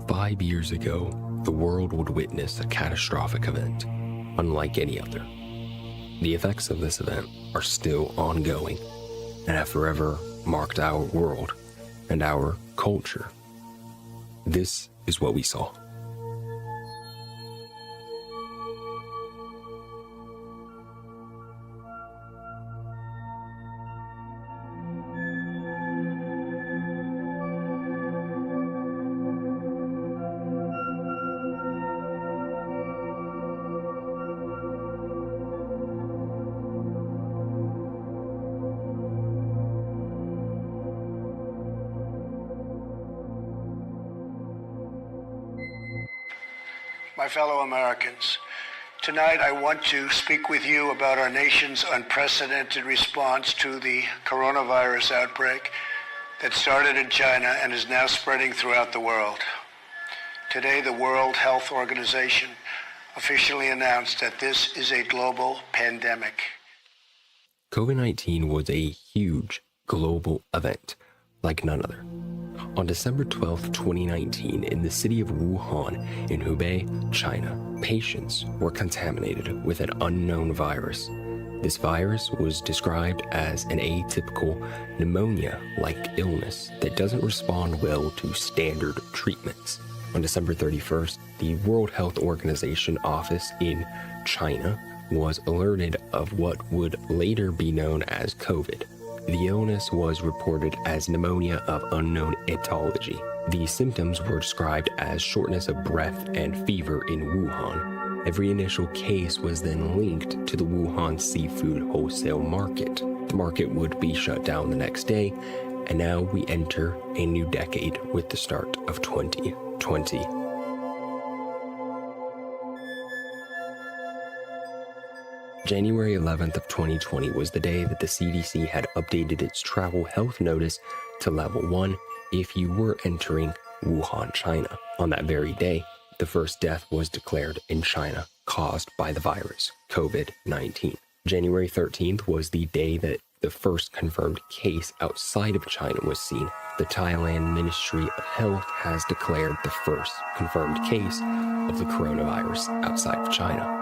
5 years ago, the world would witness a catastrophic event, unlike any other. The effects of this event are still ongoing and have forever marked our world and our culture. This is what we saw. My fellow Americans, tonight I want to speak with you about our nation's unprecedented response to the coronavirus outbreak that started in China and is now spreading throughout the world. Today, the World Health Organization officially announced that this is a global pandemic. COVID-19 was a huge global event like none other. On December 12, 2019, in the city of Wuhan in Hubei, China, patients were contaminated with an unknown virus. This virus was described as an atypical pneumonia-like illness that doesn't respond well to standard treatments. On December 31st, the World Health Organization office in China was alerted of what would later be known as COVID. The illness was reported as pneumonia of unknown etiology. The symptoms were described as shortness of breath and fever in Wuhan. Every initial case was then linked to the Wuhan seafood wholesale market. The market would be shut down the next day, and now we enter a new decade with the start of 2020. January 11th of 2020 was the day that the CDC had updated its travel health notice to level 1 if you were entering Wuhan, China. On that very day, the first death was declared in China caused by the virus, COVID-19. January 13th was the day that the first confirmed case outside of China was seen. The Thailand Ministry of Health has declared the first confirmed case of the coronavirus outside of China.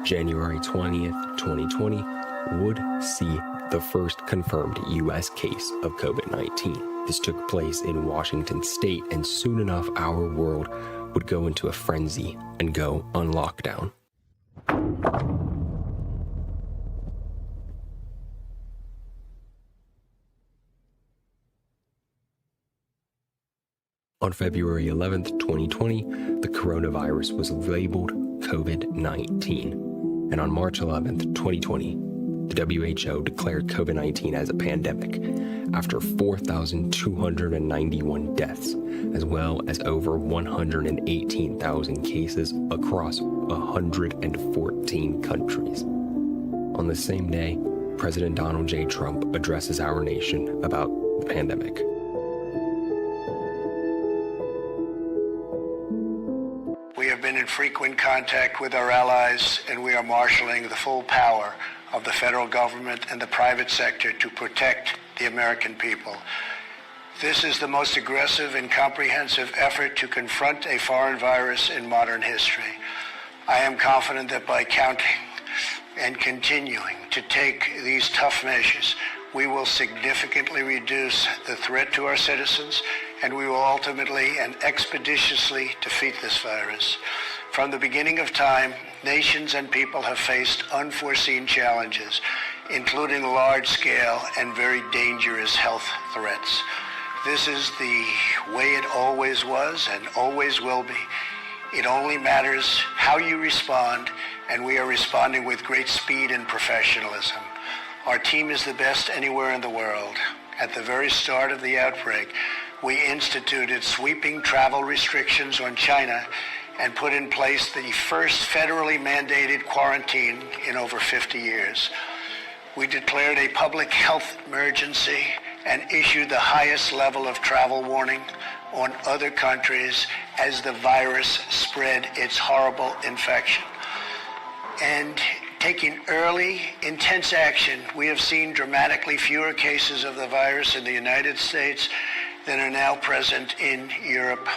January 20th, 2020 would see the first confirmed U.S. case of COVID-19. This took place in Washington state, and soon enough our world would go into a frenzy and go on lockdown. On February 11th, 2020, the coronavirus was labeled COVID-19. And on March 11th, 2020, the WHO declared COVID-19 as a pandemic after 4,291 deaths, as well as over 118,000 cases across 114 countries. On the same day, President Donald J. Trump addresses our nation about the pandemic. We have been in frequent contact with our allies, and we are marshaling the full power of the federal government and the private sector to protect the American people. This is the most aggressive and comprehensive effort to confront a foreign virus in modern history. I am confident that by counting and continuing to take these tough measures, we will significantly reduce the threat to our citizens, and we will ultimately and expeditiously defeat this virus. From the beginning of time, nations and people have faced unforeseen challenges, including large-scale and very dangerous health threats. This is the way it always was and always will be. It only matters how you respond, and we are responding with great speed and professionalism. Our team is the best anywhere in the world. At the very start of the outbreak, we instituted sweeping travel restrictions on China and put in place the first federally mandated quarantine in over 50 years. We declared a public health emergency and issued the highest level of travel warning on other countries as the virus spread its horrible infection. And taking early, intense action, we have seen dramatically fewer cases of the virus in the United States that are now present in Europe.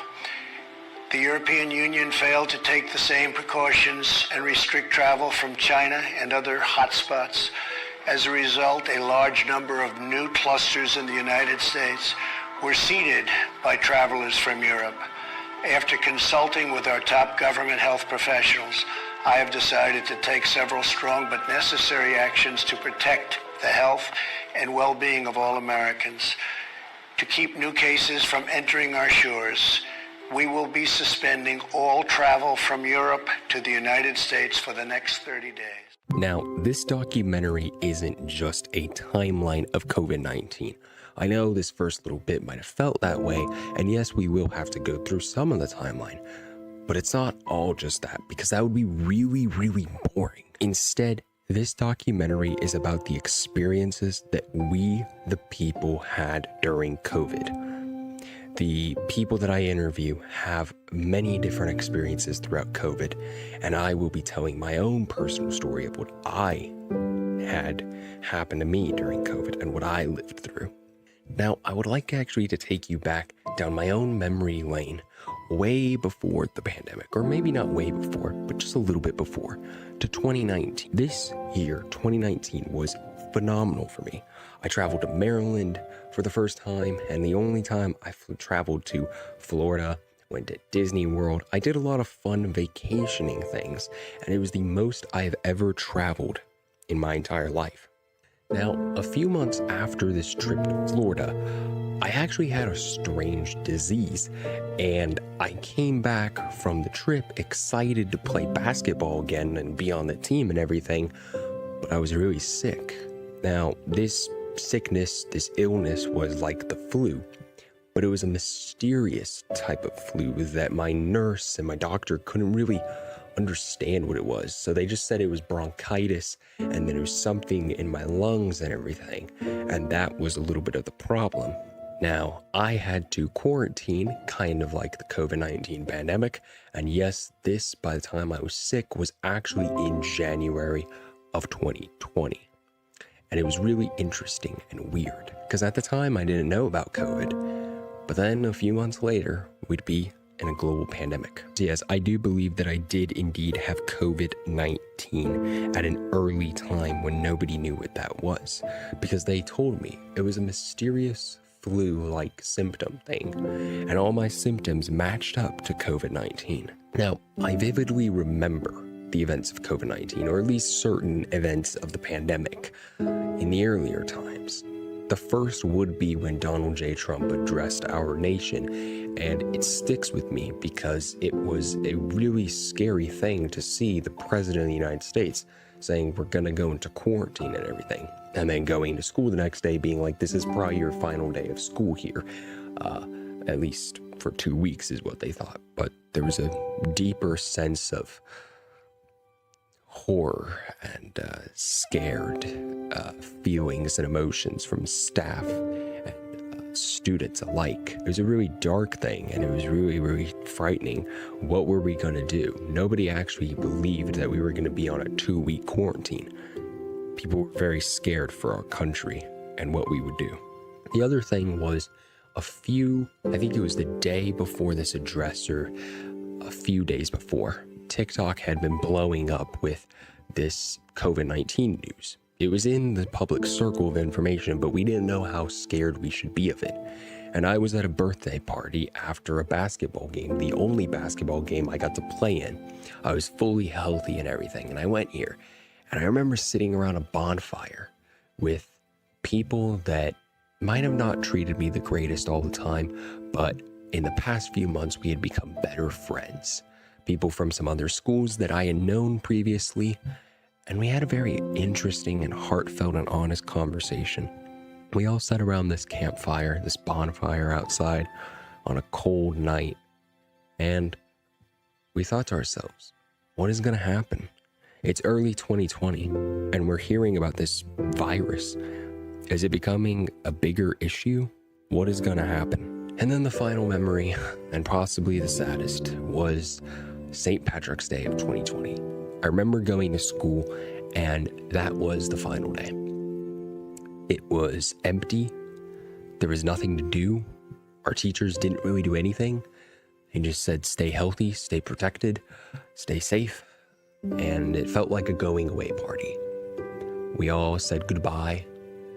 The European Union failed to take the same precautions and restrict travel from China and other hotspots. As a result, a large number of new clusters in the United States were seeded by travelers from Europe. After consulting with our top government health professionals, I have decided to take several strong but necessary actions to protect the health and well-being of all Americans. To keep new cases from entering our shores, we will be suspending all travel from Europe to the United States for the next 30 days. Now, this documentary isn't just a timeline of COVID-19. I know this first little bit might have felt that way, and yes, we will have to go through some of the timeline, but it's not all just that, because that would be really, really boring. Instead, this documentary is about the experiences that we, the people, had during COVID. The people that I interview have many different experiences throughout COVID, and I will be telling my own personal story of what I had happen to me during COVID and what I lived through. Now, I would like actually to take you back down my own memory lane way before the pandemic, or maybe not way before, but just a little bit before, to 2019. This year, 2019, was phenomenal for me. I traveled to Maryland for the first time, and the only time I traveled to Florida, went to Disney World. I did a lot of fun vacationing things, and it was the most I've ever traveled in my entire life. Now, a few months after this trip to Florida, I actually had a strange disease, and I came back from the trip excited to play basketball again and be on the team and everything, but I was really sick. Now, this sickness, this illness was like the flu, but it was a mysterious type of flu that my nurse and my doctor couldn't really understand what it was. So they just said it was bronchitis and then it was something in my lungs and everything. And that was a little bit of the problem. Now, I had to quarantine, kind of like the COVID-19 pandemic. And yes, this, by the time I was sick, was actually in January of 2020. And it was really interesting and weird, because at the time I didn't know about COVID. But then a few months later, we'd be in a global pandemic. So yes, I do believe that I did indeed have COVID-19 at an early time when nobody knew what that was, because they told me it was a mysterious flu-like symptom thing, and all my symptoms matched up to COVID-19. Now, I vividly remember the events of COVID-19, or at least certain events of the pandemic in the earlier times. The first would be when Donald J. Trump addressed our nation, and it sticks with me because it was a really scary thing to see the President of the United States saying we're gonna go into quarantine and everything, and then going to school the next day being like, this is probably your final day of school here, at least for 2 weeks is what they thought. But there was a deeper sense of horror and scared feelings and emotions from staff and students alike. It was a really dark thing, and it was really, really frightening. What were we going to do? Nobody actually believed that we were going to be on a 2-week quarantine. People were very scared for our country and what we would do. The other thing was I think it was the day before this address, or a few days before, TikTok had been blowing up with this COVID-19 news. It was in the public circle of information, but we didn't know how scared we should be of it. And I was at a birthday party after a basketball game, the only basketball game I got to play in. I was fully healthy and everything, and I went here. And I remember sitting around a bonfire with people that might have not treated me the greatest all the time, but in the past few months, we had become better friends. People from some other schools that I had known previously, and we had a very interesting and heartfelt and honest conversation. We all sat around this campfire, this bonfire outside on a cold night, and we thought to ourselves, what is going to happen? It's early 2020, and we're hearing about this virus. Is it becoming a bigger issue? What is going to happen? And then the final memory, and possibly the saddest, was St. Patrick's Day of 2020. I remember going to school, and that was the final day. It was empty. There was nothing to do. Our teachers didn't really do anything. They just said, stay healthy, stay protected, stay safe. And it felt like a going away party. We all said goodbye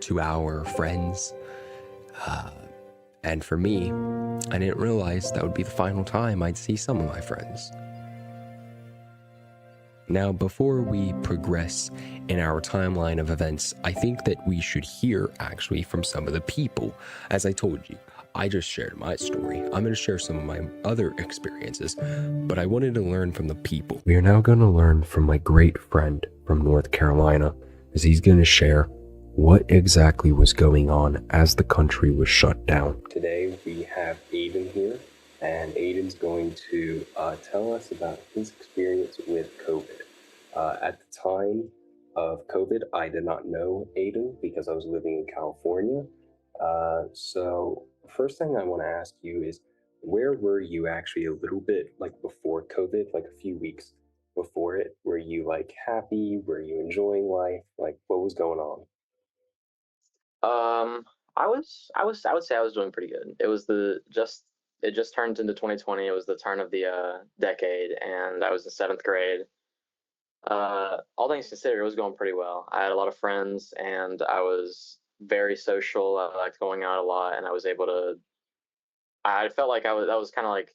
to our friends. And for me, I didn't realize that would be the final time I'd see some of my friends. Now, before we progress in our timeline of events, I think that we should hear actually from some of the people. As I told you, I just shared my story. I'm going to share some of my other experiences, but I wanted to learn from the people. We are now going to learn from my great friend from North Carolina, as he's going to share what exactly was going on as the country was shut down. Today we have Aiden here, and Aiden's going to tell us about his experience with COVID. At the time of COVID, I did not know Aiden because I was living in California. So first thing I want to ask you is, where were you actually a little bit like before COVID, like a few weeks before it? Were you like happy? Were you enjoying life? Like what was going on? Um, I would say I was doing pretty good. It just turned into 2020. It was the turn of the decade, and I was in seventh grade. All things considered, it was going pretty well. I had a lot of friends, and I was very social. I liked going out a lot, and I was able to. I felt like I was that was kind of like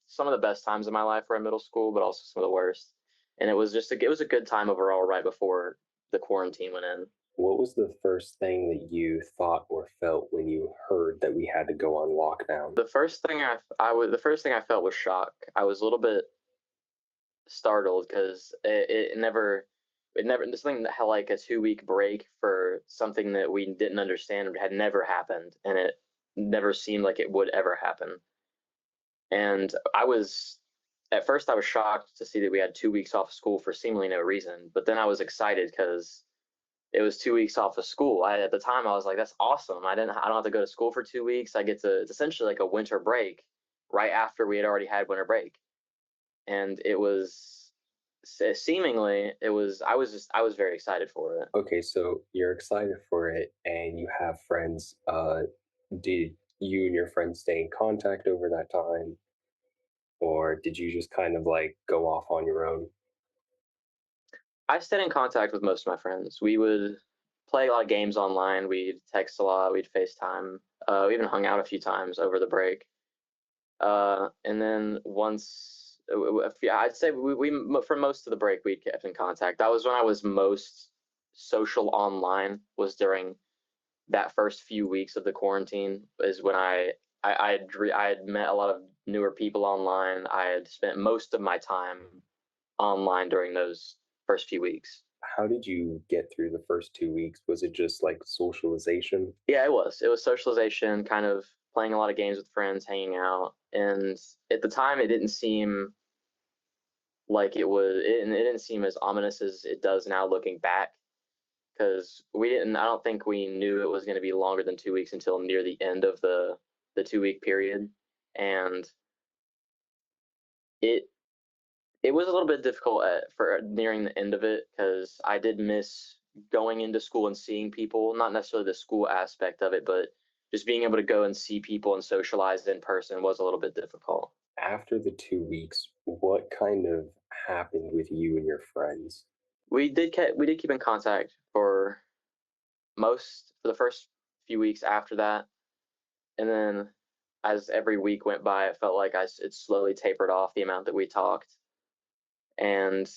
some of the best times of my life were in middle school, but also some of the worst. And it was a good time overall right before the quarantine went in. What was the first thing that you thought or felt when you heard that we had to go on lockdown? The first thing I felt was shock. I was a little bit startled because it never something that had like a 2 week break for something that we didn't understand had never happened, and it never seemed like it would ever happen. And at first I was shocked to see that we had 2 weeks off of school for seemingly no reason, but then I was excited because it was 2 weeks off of school. At the time I was like, that's awesome. I don't have to go to school for 2 weeks. I get to, it's essentially like a winter break right after we had already had winter break. And it was seemingly, I was very excited for it. Okay, so you're excited for it and you have friends. Did you and your friends stay in contact over that time? Or did you just kind of like go off on your own? I stayed in contact with most of my friends. We would play a lot of games online. We'd text a lot. We'd FaceTime. We even hung out a few times over the break. And then yeah, I'd say for most of the break we kept in contact. That was when I was most social online. Was during that first few weeks of the quarantine. Is when I had met a lot of newer people online. I had spent most of my time online during those first few weeks. How did you get through the first 2 weeks? Was it just like socialization? Yeah, it was. It was socialization, kind of playing a lot of games with friends, hanging out. And at the time, it didn't seem like it didn't seem as ominous as it does now looking back. Because I don't think we knew it was going to be longer than 2 weeks until near the end of the 2 week period. And it, it was a little bit difficult for nearing the end of it because I did miss going into school and seeing people, not necessarily the school aspect of it, but just being able to go and see people and socialize in person was a little bit difficult. After the 2 weeks, what kind of happened with you and your friends? We did keep in contact for the first few weeks after that, and then as every week went by, it felt like it slowly tapered off the amount that we talked, and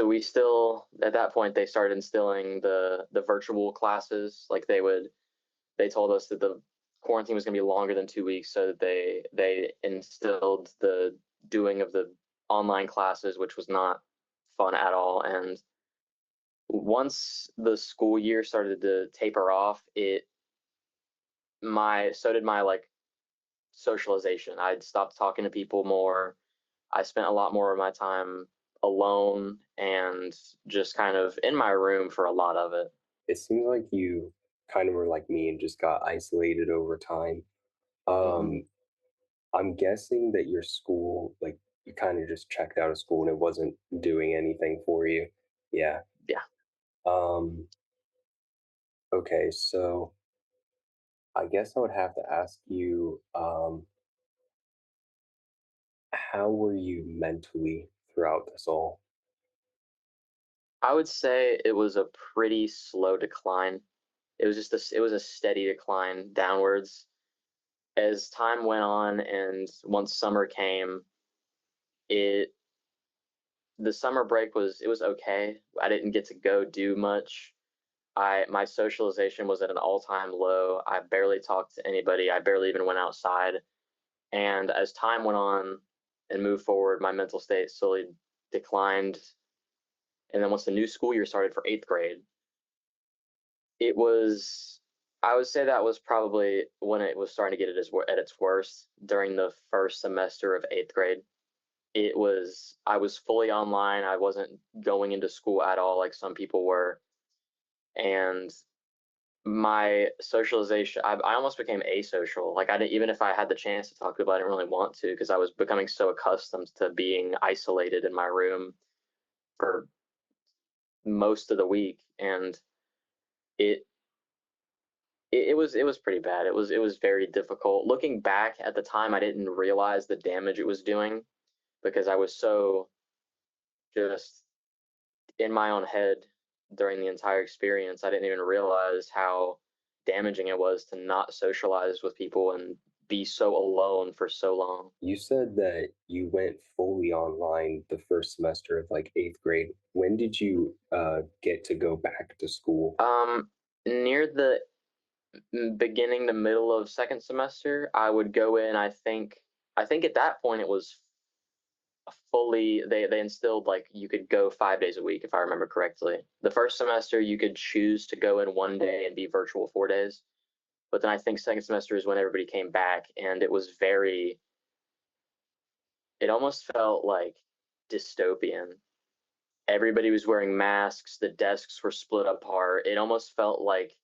we still at that point they started instilling the virtual classes. Like they told us that the quarantine was going to be longer than 2 weeks, so that they instilled the doing of the online classes, which was not fun at all. And once the school year started to taper off, it my so did my like socialization. I'd stopped talking to people more. I spent a lot more of my time alone and just kind of in my room for a lot of it. It seems like you kind of were like me and just got isolated over time. Hmm. Um, I'm guessing that your school, like, you kind of just checked out of school and it wasn't doing anything for you. Yeah. Yeah. Um, okay, so I guess I would have to ask you, how were you mentally throughout this all? I would say it was a pretty slow decline. It was a steady decline downwards. As time went on and once summer came, it the summer break was okay. I didn't get to go do much. My socialization was at an all-time low. I barely talked to anybody. I barely even went outside. And as time went on and moved forward, my mental state slowly declined. And then once the new school year started for 8th grade, it was I would say that was probably when it was starting to get at its worst during the first semester of 8th grade. I was fully online. I wasn't going into school at all like some people were. And my socialization, I almost became asocial. Like I didn't, even if I had the chance to talk to people, I didn't really want to because I was becoming so accustomed to being isolated in my room for most of the week. And it it was pretty bad. It was very difficult. Looking back at the time, I didn't realize the damage it was doing because I was so just in my own head during the entire experience. I didn't even realize how damaging it was to not socialize with people and be so alone for so long. You said that you went fully online the first semester of like eighth grade. When did you get to go back to school? Near the beginning to middle of second semester, I would go in. I think at that point it was fully they instilled like you could go 5 days a week if I remember correctly. The first semester you could choose to go in one day and be virtual 4 days, but then I think second semester is when everybody came back, and it almost felt like dystopian. Everybody was wearing masks, the desks were split apart. It almost felt like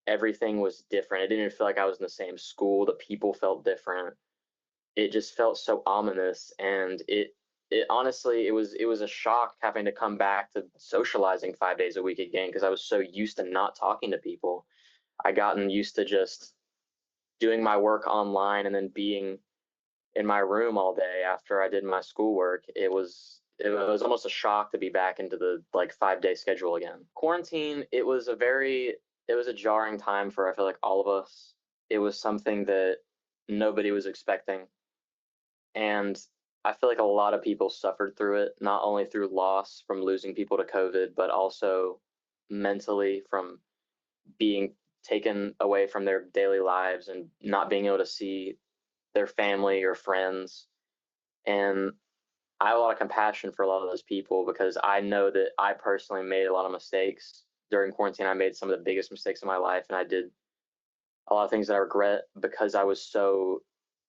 everything was different. It didn't even feel like I was in the same school. The people felt different. It just felt so ominous, and it honestly it was a shock having to come back to socializing 5 days a week again because I was so used to not talking to people. I gotten used to just doing my work online and then being in my room all day after I did my schoolwork. It was almost a shock to be back into the like 5 day schedule again. Quarantine, it was a jarring time for I feel like all of us. It was something that nobody was expecting. And I feel like a lot of people suffered through it, not only through loss from losing people to COVID, but also mentally from being taken away from their daily lives and not being able to see their family or friends. And I have a lot of compassion for a lot of those people because I know that I personally made a lot of mistakes during quarantine. I made some of the biggest mistakes of my life, and I did a lot of things that I regret because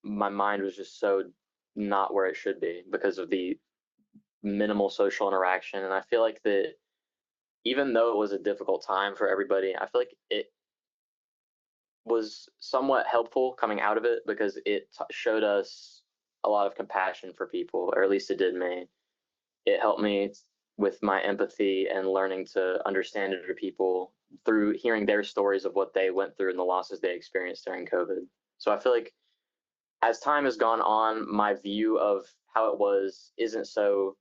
my mind was just so not where it should be because of the minimal social interaction. And I feel like that even though it was a difficult time for everybody, I feel like it was somewhat helpful coming out of it because showed us a lot of compassion for people, or at least it did me. It helped me with my empathy and learning to understand other people through hearing their stories of what they went through and the losses they experienced during COVID. So I feel like as time has gone on, my view of how it was isn't so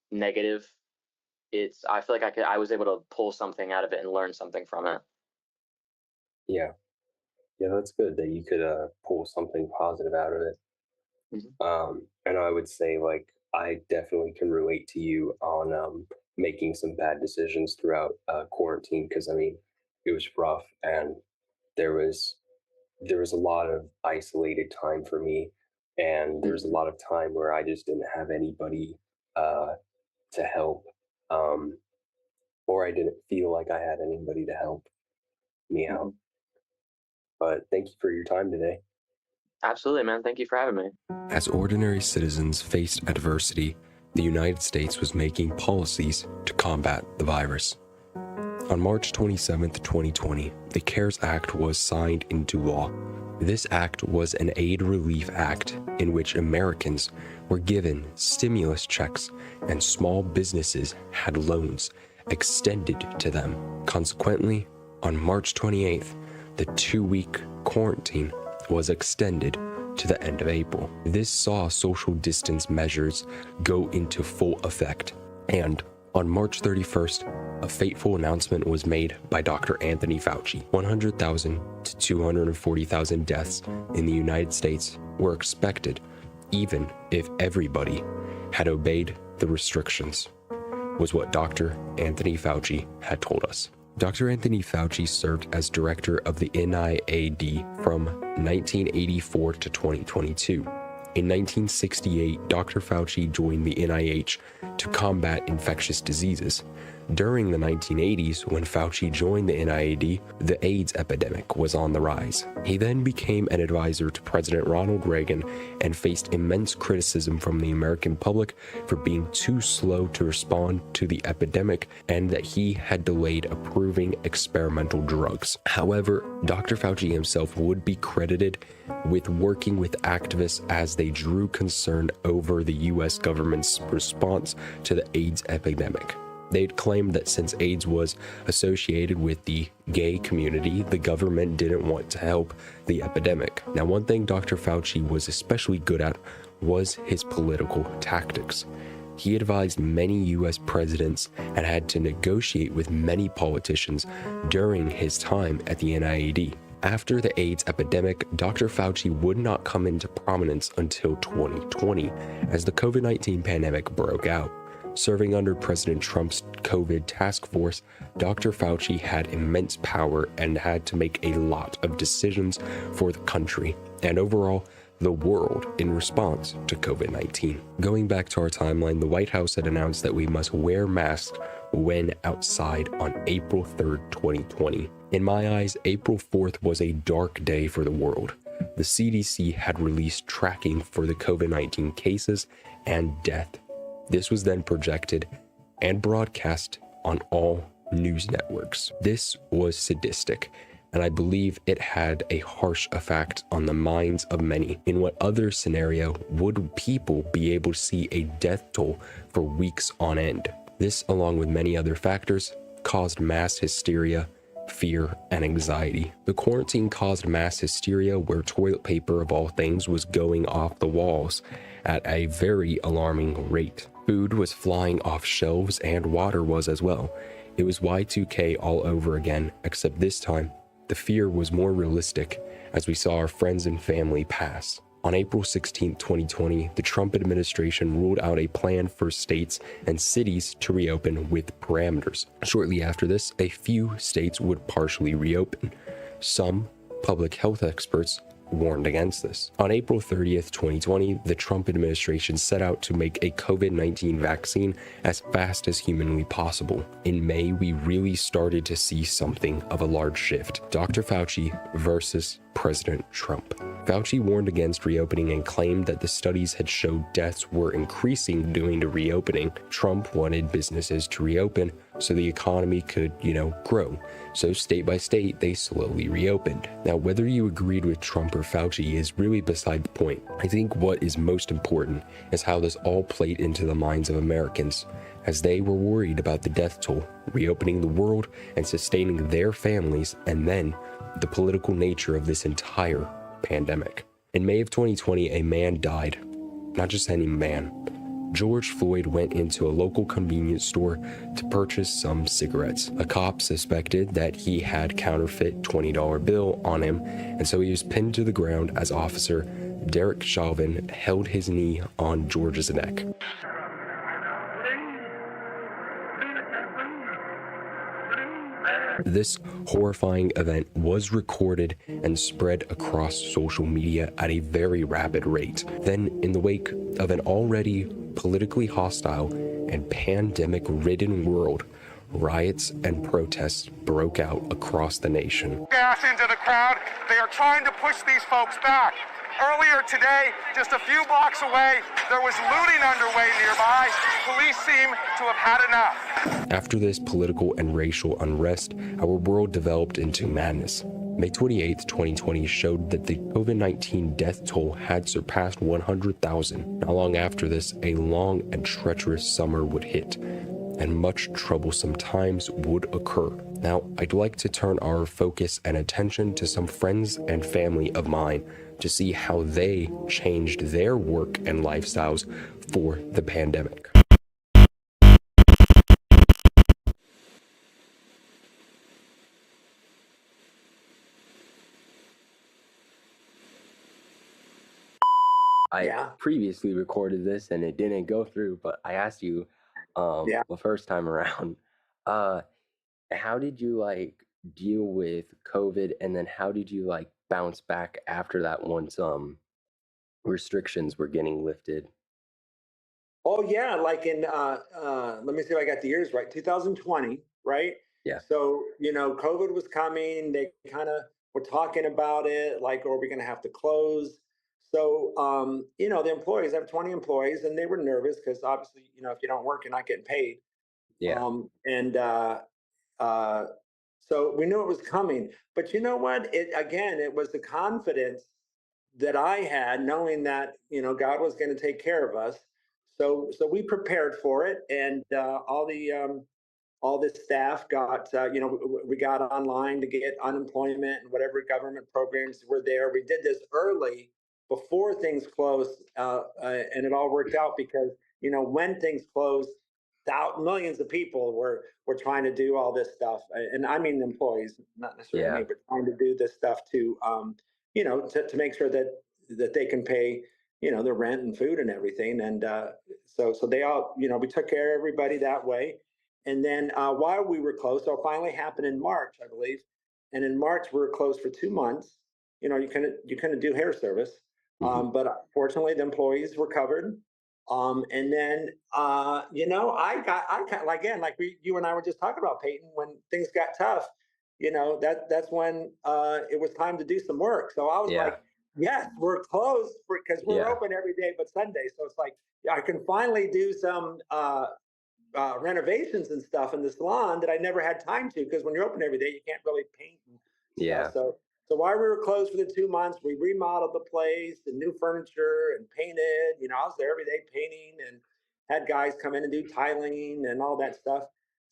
negative. I feel like I was able to pull something out of it and learn something from it. Yeah, yeah, that's good that you could pull something positive out of it. Mhm. And I would say, like, I definitely can relate to you on making some bad decisions throughout quarantine because I mean, it was rough and there was there was a lot of isolated time for me, and there was a Mhm. lot of time where I just didn't have anybody uh, to help, um, or I didn't feel like I had anybody to help me out. Mhm. But thank you for your time today. Absolutely, man. Thank you for having me. As ordinary citizens faced adversity, the United States was making policies to combat the virus. On March 27, 2020, the CARES Act was signed into law. This act was an aid relief act in which Americans were given stimulus checks and small businesses had loans extended to them. Consequently, on March 28th, the 2-week quarantine was extended to the end of April. This saw social distance measures go into full effect, and on March 31st, a fateful announcement was made by Dr. Anthony Fauci. 100,000 to 240,000 deaths in the United States were expected, even if everybody had obeyed the restrictions, was what Dr. Anthony Fauci had told us. Dr. Anthony Fauci served as director of the NIAID from 1984 to 2022. In 1968, Dr. Fauci joined the NIH to combat infectious diseases. During the 1980s, when Fauci joined the NIAID, the AIDS epidemic was on the rise. He then became an advisor to President Ronald Reagan and faced immense criticism from the American public for being too slow to respond to the epidemic and that he had delayed approving experimental drugs. However, Dr. Fauci himself would be credited with working with activists as they drew concern over the US government's response to the AIDS epidemic. They'd claimed that since AIDS was associated with the gay community, the government didn't want to help the epidemic. Now, one thing Dr. Fauci was especially good at was his political tactics. He advised many US presidents and had to negotiate with many politicians during his time at the NIAID. After the AIDS epidemic, Dr. Fauci would not come into prominence until 2020, as the COVID-19 pandemic broke out. Serving under President Trump's COVID task force, Dr. Fauci had immense power and had to make a lot of decisions for the country and overall the world in response to COVID-19. Going back to our timeline, the White House had announced that we must wear masks when outside on April 3rd, 2020. In my eyes, April 4th was a dark day for the world. The CDC had released tracking for the COVID-19 cases and death. This was then projected and broadcast on all news networks. This was sadistic, and I believe it had a harsh effect on the minds of many. In what other scenario would people be able to see a death toll for weeks on end? This, along with many other factors, caused mass hysteria, fear, and anxiety. The quarantine caused mass hysteria where toilet paper, of all things, was going off the walls at a very alarming rate. Food was flying off shelves and water was as well. It was Y2K all over again, except this time, the fear was more realistic as we saw our friends and family pass. On April 16, 2020, the Trump administration ruled out a plan for states and cities to reopen with parameters. Shortly after this, a few states would partially reopen. Some public health experts warned against this. On April 30th, 2020, the Trump administration set out to make a COVID-19 vaccine as fast as humanly possible. In May, we really started to see something of a large shift. Dr. Fauci versus President Trump. Fauci warned against reopening and claimed that the studies had showed deaths were increasing due to reopening. Trump wanted businesses to reopen so the economy could, grow. So state by state, they slowly reopened. Now, whether you agreed with Trump or Fauci is really beside the point. I think what is most important is how this all played into the minds of Americans, as they were worried about the death toll, reopening the world and sustaining their families, and then the political nature of this entire pandemic. In May of 2020, a man died. Not just any man. George Floyd went into a local convenience store to purchase some cigarettes. A cop suspected that he had counterfeit $20 bill on him, and so he was pinned to the ground as Officer Derek Chauvin held his knee on George's neck. This horrifying event was recorded and spread across social media at a very rapid rate. Then, in the wake of an already politically hostile and pandemic-ridden world, riots and protests broke out across the nation. Gas into the crowd. They are trying to push these folks back. Earlier today, just a few blocks away, there was looting underway nearby. Police seem to have had enough. After this political and racial unrest, our world developed into madness. May 28, 2020 showed that the COVID-19 death toll had surpassed 100,000. Not long after this, a long and treacherous summer would hit. and much troublesome times would occur. Now, I'd like to turn our focus and attention to some friends and family of mine to see how they changed their work and lifestyles for the pandemic. I previously recorded this and it didn't go through, but I asked you the first time around, how did you like deal with COVID, and then how did you like bounce back after that once restrictions were getting lifted? Oh yeah, like in let me see if I got the years right. 2020, right? Yeah. So, COVID was coming. They kind of were talking about it, like, are we going to have to close? So, the employees, I have 20 employees, and they were nervous because obviously, if you don't work, you're not getting paid. Yeah. And uh, so we knew it was coming. But you know what? It was the confidence that I had, knowing that God was going to take care of us. So we prepared for it, and all this staff got, we got online to get unemployment and whatever government programs were there. We did this early before things closed, and it all worked out because, when things closed, millions of people were trying to do all this stuff. And I mean, the employees, not necessarily me, but trying to do this stuff to make sure that they can pay, their rent and food and everything. And so they all, we took care of everybody that way. And then while we were closed, so it finally happened in March, I believe. And in March, we were closed for 2 months. You couldn't do hair service, but fortunately, the employees were covered. And then, I kind of again, like you and I were just talking about, Peyton, when things got tough, that's when it was time to do some work. So I was like, yes, we're closed because we're open every day but Sunday. So it's like, I can finally do some renovations and stuff in the salon that I never had time to, because when you're open every day, you can't really paint and stuff. So while we were closed for the 2 months, we remodeled the place and new furniture and painted. I was there every day painting and had guys come in and do tiling and all that stuff.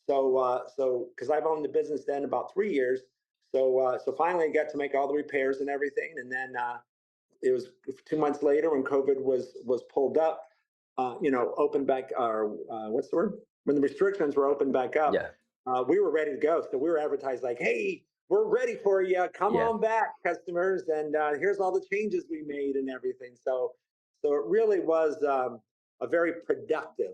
So because I've owned the business then about 3 years, so finally I got to make all the repairs and everything, and then it was 2 months later when COVID was pulled up, opened back, or what's the word? When the restrictions were opened back up, we were ready to go. So we were advertised like, hey, we're ready for you. Come on back, customers. And here's all the changes we made and everything. So it really was a very productive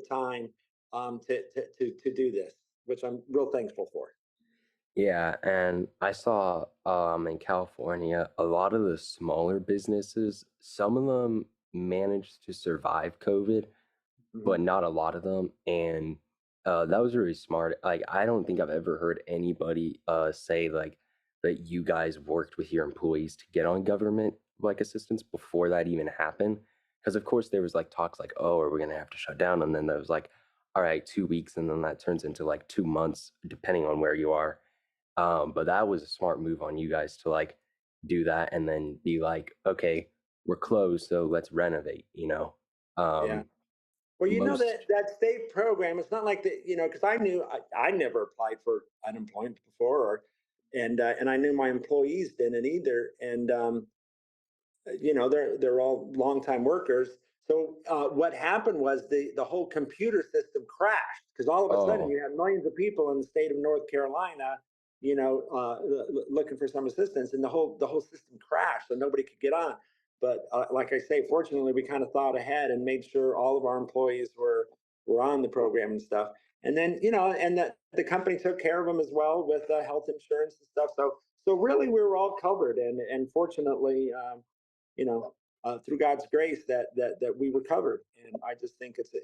time to do this, which I'm real thankful for. Yeah, and I saw in California, a lot of the smaller businesses, some of them managed to survive COVID, but not a lot of them. And that was really smart. Like, I don't think I've ever heard anybody say like that you guys worked with your employees to get on government like assistance before that even happened. Because of course there was like talks like, oh, are we gonna have to shut down? And then there was like, all right, 2 weeks, and then that turns into like 2 months, depending on where you are. But that was a smart move on you guys to like do that and then be like, okay, we're closed, so let's renovate, Yeah. Well, most that state program, it's not like because I knew I never applied for unemployment before, and I knew my employees didn't either, and they're all longtime workers. So what happened was the whole computer system crashed because all of a sudden you have millions of people in the state of North Carolina, looking for some assistance, and the whole system crashed, so nobody could get on. But like I say, fortunately, we kind of thought ahead and made sure all of our employees were on the program and stuff. And then and the company took care of them as well with health insurance and stuff. So really, we were all covered, and fortunately, through God's grace, that we were covered. And I just think it's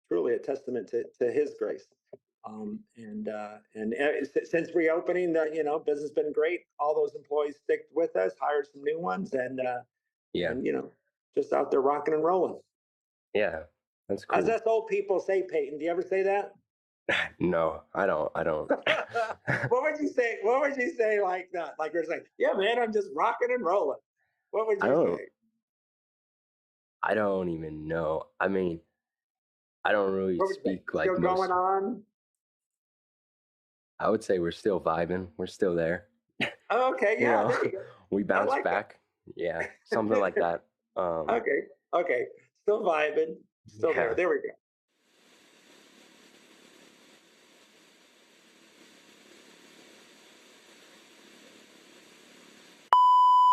truly a testament to His grace. Since reopening, business has been great. All those employees stick with us, hired some new ones, and just out there rocking and rolling. Yeah, that's As cool. us old people say, Peyton, do you ever say that? No, I don't. What would you say? What would you say like that? Like you're saying, yeah, man, I'm just rocking and rolling. What would I you don't say? I don't even know. I mean, I don't really What would you say? speak like Still most. going on? I would say we're still vibing. We're still there. Oh, okay, You yeah, know, there you go. we I bounce like back. Yeah, something like that. that. Um, Okay, okay. Still vibing, still there. yeah. There we go.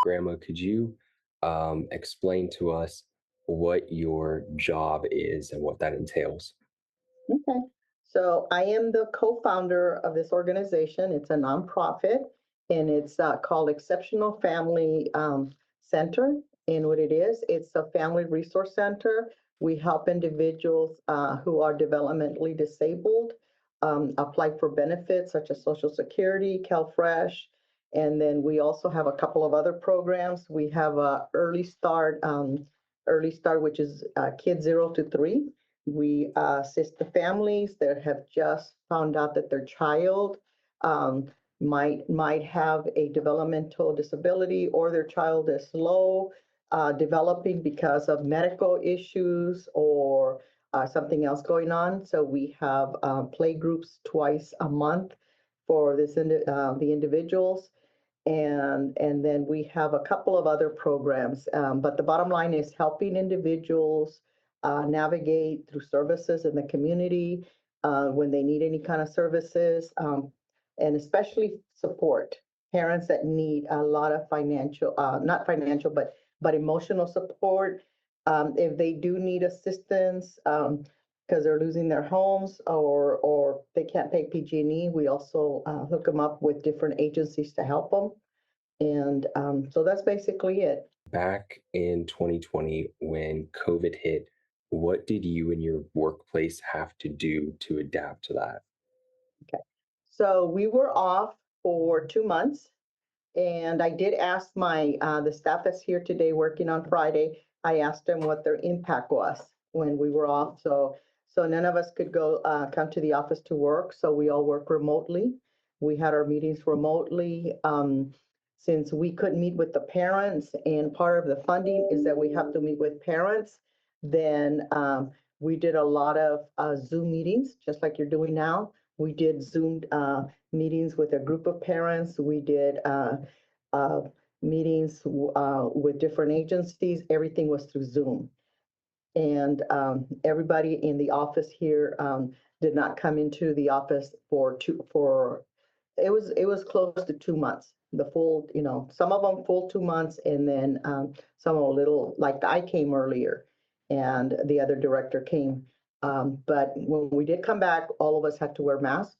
Grandma, could you explain to us what your job is and what that entails? Okay. So I am the co-founder of this organization. It's a nonprofit and it's called Exceptional Family Center. And what it is, it's a family resource center. We help individuals who are developmentally disabled apply for benefits such as Social Security, CalFresh. And then we also have a couple of other programs. We have a early start, which is kids 0 to 3. We assist the families that have just found out that their child um, might have a developmental disability or their child is slow developing because of medical issues or something else going on. So we have play groups twice a month for the individuals, and then we have a couple of other programs. But the bottom line is helping individuals navigate through services in the community when they need any kind of services, and especially support parents that need a lot of financial, not financial, but emotional support. If they do need assistance, because they're losing their homes or they can't pay PG&E, we also hook them up with different agencies to help them. And so that's basically it. Back in 2020, when COVID hit, what did you and your workplace have to do to adapt to that? Okay. So we were off for 2 months. And I did ask the staff that's here today working on Friday, I asked them what their impact was when we were off. So none of us could come to the office to work. So we all work remotely. We had our meetings remotely. Since we couldn't meet with the parents and part of the funding is that we have to meet with parents, then we did a lot of Zoom meetings, just like you're doing now. We did Zoom meetings with a group of parents. We did uh, meetings with different agencies. Everything was through Zoom. And everybody in the office here did not come into the office it was close to 2 months. The full, some of them full 2 months, and then some a little, like I came earlier, and the other director came. But when we did come back, all of us had to wear masks.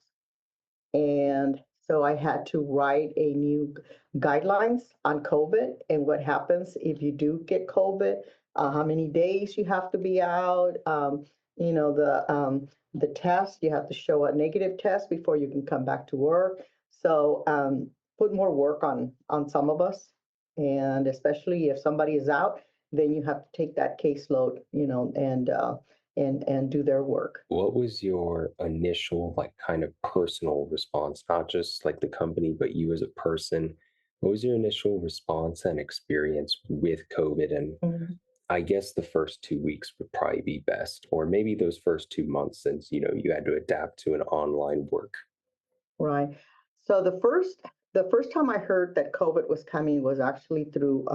And so I had to write a new guidelines on COVID and what happens if you do get COVID, how many days you have to be out, the test, you have to show a negative test before you can come back to work. So put more work on some of us. And especially if somebody is out, then you have to take that caseload, and do their work. What was your initial, like, kind of personal response, not just like the company, but you as a person? What was your initial response and experience with COVID? And Mhm. I guess the first 2 weeks would probably be best, or maybe those first 2 months, since you had to adapt to an online work. Right. So the first time I heard that COVID was coming was actually through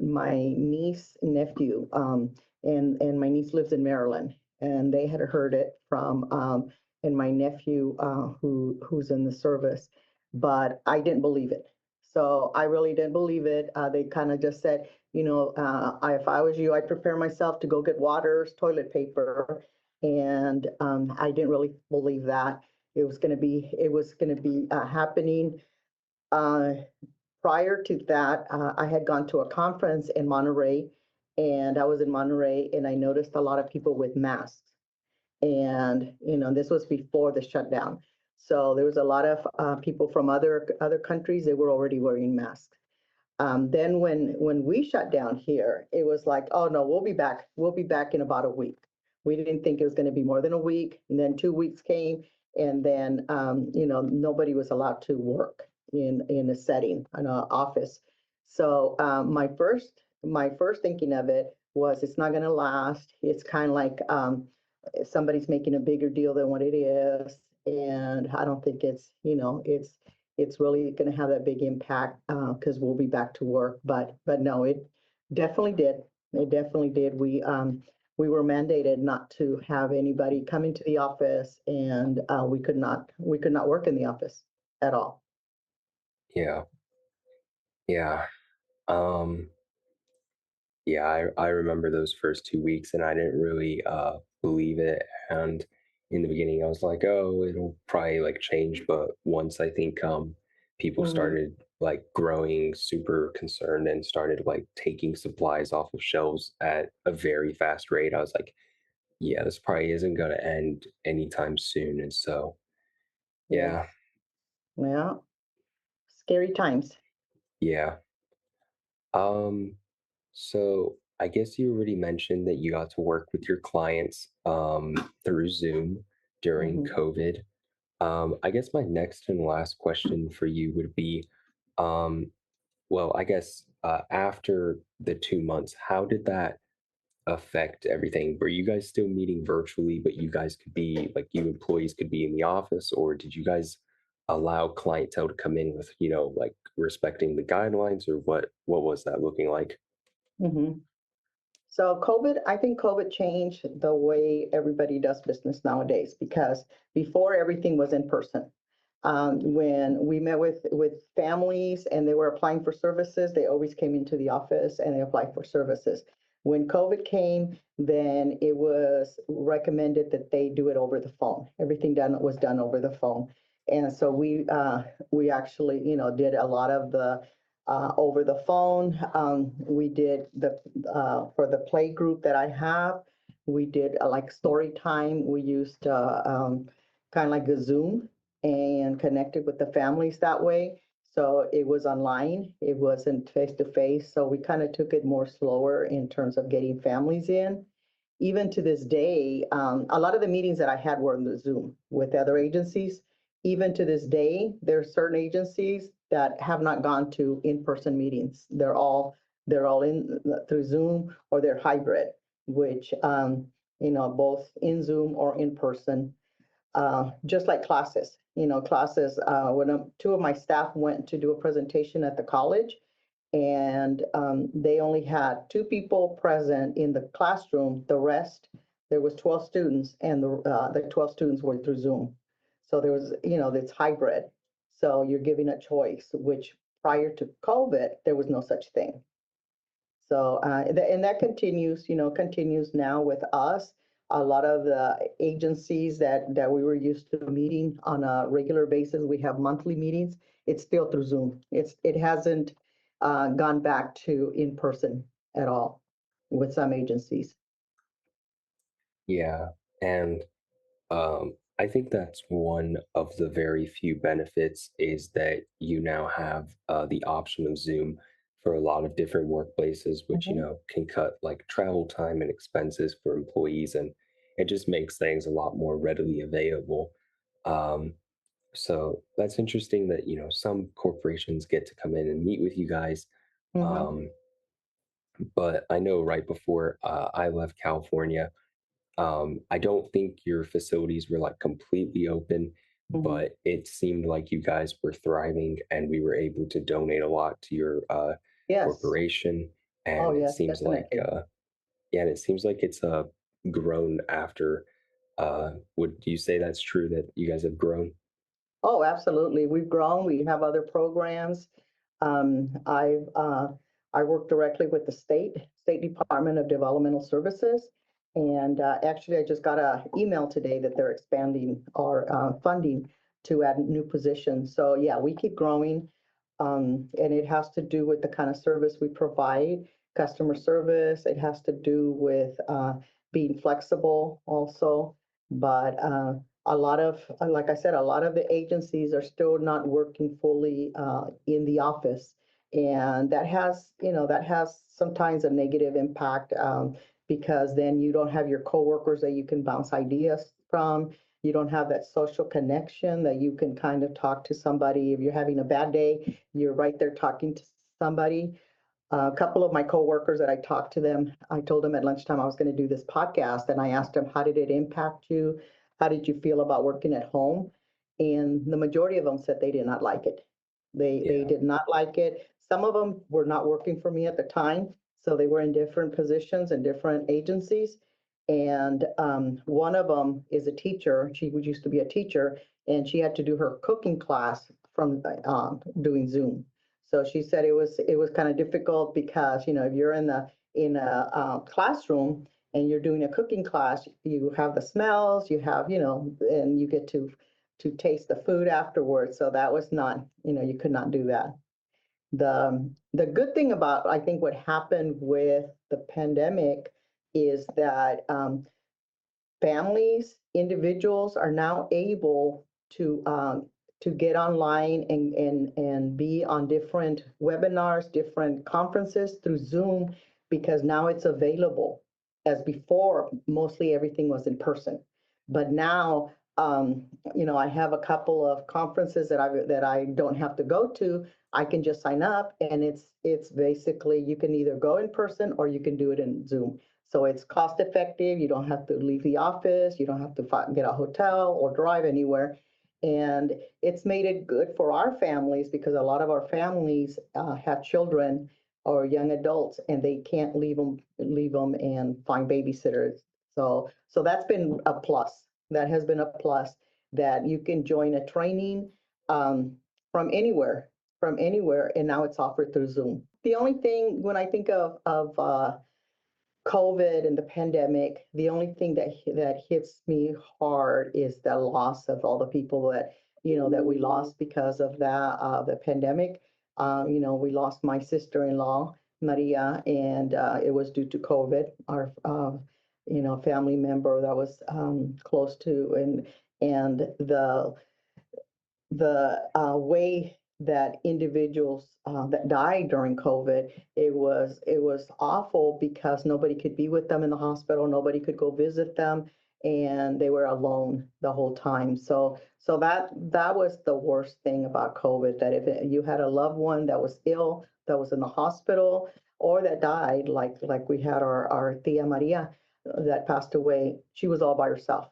my niece and nephew, and my niece lives in Maryland, and they had heard it from and my nephew who's in the service, but I didn't believe it. So I really didn't believe it. They kind of just said, if I was you, I'd prepare myself to go get waters, toilet paper, and I didn't really believe that it was going to be happening. Uh, Prior to that, I had gone to a conference in Monterey, and I was in Monterey, and I noticed a lot of people with masks. And this was before the shutdown, so there was a lot of people from other countries. They were already wearing masks. Then when we shut down here, it was like, oh no, we'll be back. We'll be back in about a week. We didn't think it was going to be more than a week. And then 2 weeks came, and then nobody was allowed to work in a setting, in an office. So my first thinking of it was it's not going to last. It's kind of like somebody's making a bigger deal than what it is. And I don't think it's really going to have that big impact because we'll be back to work. But no, it definitely did. It definitely did. We were mandated not to have anybody come into the office, and we could not work in the office at all. Yeah. Yeah. Um, yeah, I remember those first 2 weeks and I didn't really believe it. And in the beginning I was like, oh, it'll probably like change. But once I think people Hmm. started like growing super concerned and started like taking supplies off of shelves at a very fast rate, I was like, yeah, this probably isn't gonna end anytime soon. And so Yeah. yeah, Yeah. Scary times. yeah. Um So I guess you already mentioned that you got to work with your clients through Zoom during Hmm. COVID. I guess my next and last question for you would be, um, well, I guess after the 2 months, how did that affect everything? Were you guys still meeting virtually, but you guys could be like you employees could be in the office, or did you guys allow clientele to come in with, like respecting the guidelines, or what was that looking like? Hmm. So I think COVID changed the way everybody does business nowadays because before everything was in person. When we met with families and they were applying for services, they always came into the office and they applied for services. When COVID came, then it was recommended that they do it over the phone. Everything was done over the phone, and so we actually did a lot of the over the phone. We did the for the play group that I have. We did like story time. We used kind of like a Zoom and connected with the families that way. So it was online, it wasn't face to face. So we kind of took it more slower in terms of getting families in. Even to this day, a lot of the meetings that I had were on the Zoom with other agencies. Even to this day, there are certain agencies that have not gone to in-person meetings. They're all in through Zoom or they're hybrid, which both in Zoom or in person, just like classes. Classes, when two of my staff went to do a presentation at the college, and they only had two people present in the classroom. The rest, there was 12 students, and the 12 students were through Zoom. So there was, it's hybrid. So you're giving a choice, which prior to COVID, there was no such thing. So, and that continues now with us. A lot of the agencies that we were used to meeting on a regular basis, we have monthly meetings. It's still through Zoom. It hasn't gone back to in person at all with some agencies. Yeah. And I think that's one of the very few benefits is that you now have the option of Zoom for a lot of different workplaces, which, Mhm. can cut like travel time and expenses for employees. And it just makes things a lot more readily available. Um, so that's interesting that, some corporations get to come in and meet with you guys. Mhm. Um, but I know right before I left California, I don't think your facilities were like completely open, Mhm. but it seemed like you guys were thriving and we were able to donate a lot to your Yes. corporation. Oh, And it yes, seems like, definitely. yeah, and it seems like it's grown after. Would you say that's true that you guys have grown? Oh, absolutely. We've grown. We have other programs. I work directly with the State Department of Developmental Services, and actually, I just got an email today that they're expanding our funding to add new positions. So yeah, we keep growing, and it has to do with the kind of service we provide, customer service. It has to do with being flexible also, but. A lot of, like I said, a lot of the agencies are still not working fully in the office. And that has sometimes a negative impact because then you don't have your coworkers that you can bounce ideas from. You don't have that social connection that you can kind of talk to somebody. If you're having a bad day, you're right there talking to somebody. A couple of my coworkers that I talked to them, I told them at lunchtime I was going to do this podcast, and I asked them, how did it impact you? How did you feel about working at home? And the majority of them said they did not like it. They Yeah. did not like it. Some of them were not working for me at the time, so they were in different positions and different agencies. And one of them is a teacher. She used to be a teacher, and she had to do her cooking class from doing Zoom. So she said it was kind of difficult because if you're in a classroom and you're doing a cooking class, you have the smells, you have and you get to taste the food afterwards. So that was not you could not do that. The good thing about I think what happened with the pandemic is that families, individuals are now able to get online and be on different webinars, different conferences through Zoom because now it's available. As before, mostly everything was in person, but now I have a couple of conferences that I don't have to go to. I can just sign up, and it's basically you can either go in person or you can do it in Zoom. So it's cost effective. You don't have to leave the office. You don't have to get a hotel or drive anywhere. And it's made it good for our families because a lot of our families have children or young adults, and they can't leave them and find babysitters. So that's been a plus. That has been a plus that you can join a training um, from anywhere, and now it's offered through Zoom. The only thing when I think of COVID and the pandemic, the only thing that hits me hard is the loss of all the people that we lost because of the pandemic. We lost my sister-in-law Maria, and it was due to COVID. Our family member that was close to, and the way that individuals that died during COVID, it was awful because nobody could be with them in the hospital, nobody could go visit them, and they were alone the whole time. So that was the worst thing about COVID. That if you had a loved one that was ill, that was in the hospital, or that died, like we had our Tia Maria that passed away, she was all by herself.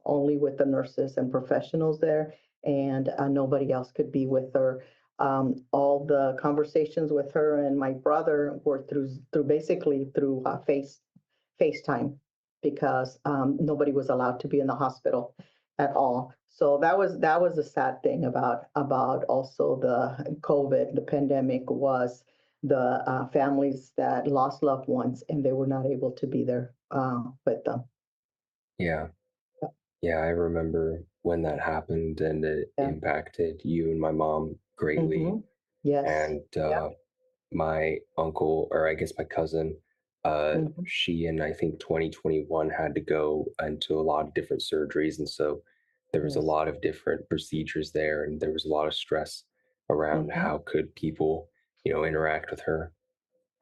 Only with the nurses and professionals there, and nobody else could be with her. All the conversations with her and my brother were through basically through FaceTime because nobody was allowed to be in the hospital at all. So that was a sad thing about also the COVID, the pandemic, was the families that lost loved ones and they were not able to be there with them. Yeah. Yeah, I remember when that happened and it Yeah. impacted you and my mom greatly. Mhm. Yes. And Yeah. my uncle, or I guess my cousin, Mhm. she in I think 2021 had to go into a lot of different surgeries. And so there was a Yes. lot of different procedures there, and there was a lot of stress around Mhm. how could people, interact with her.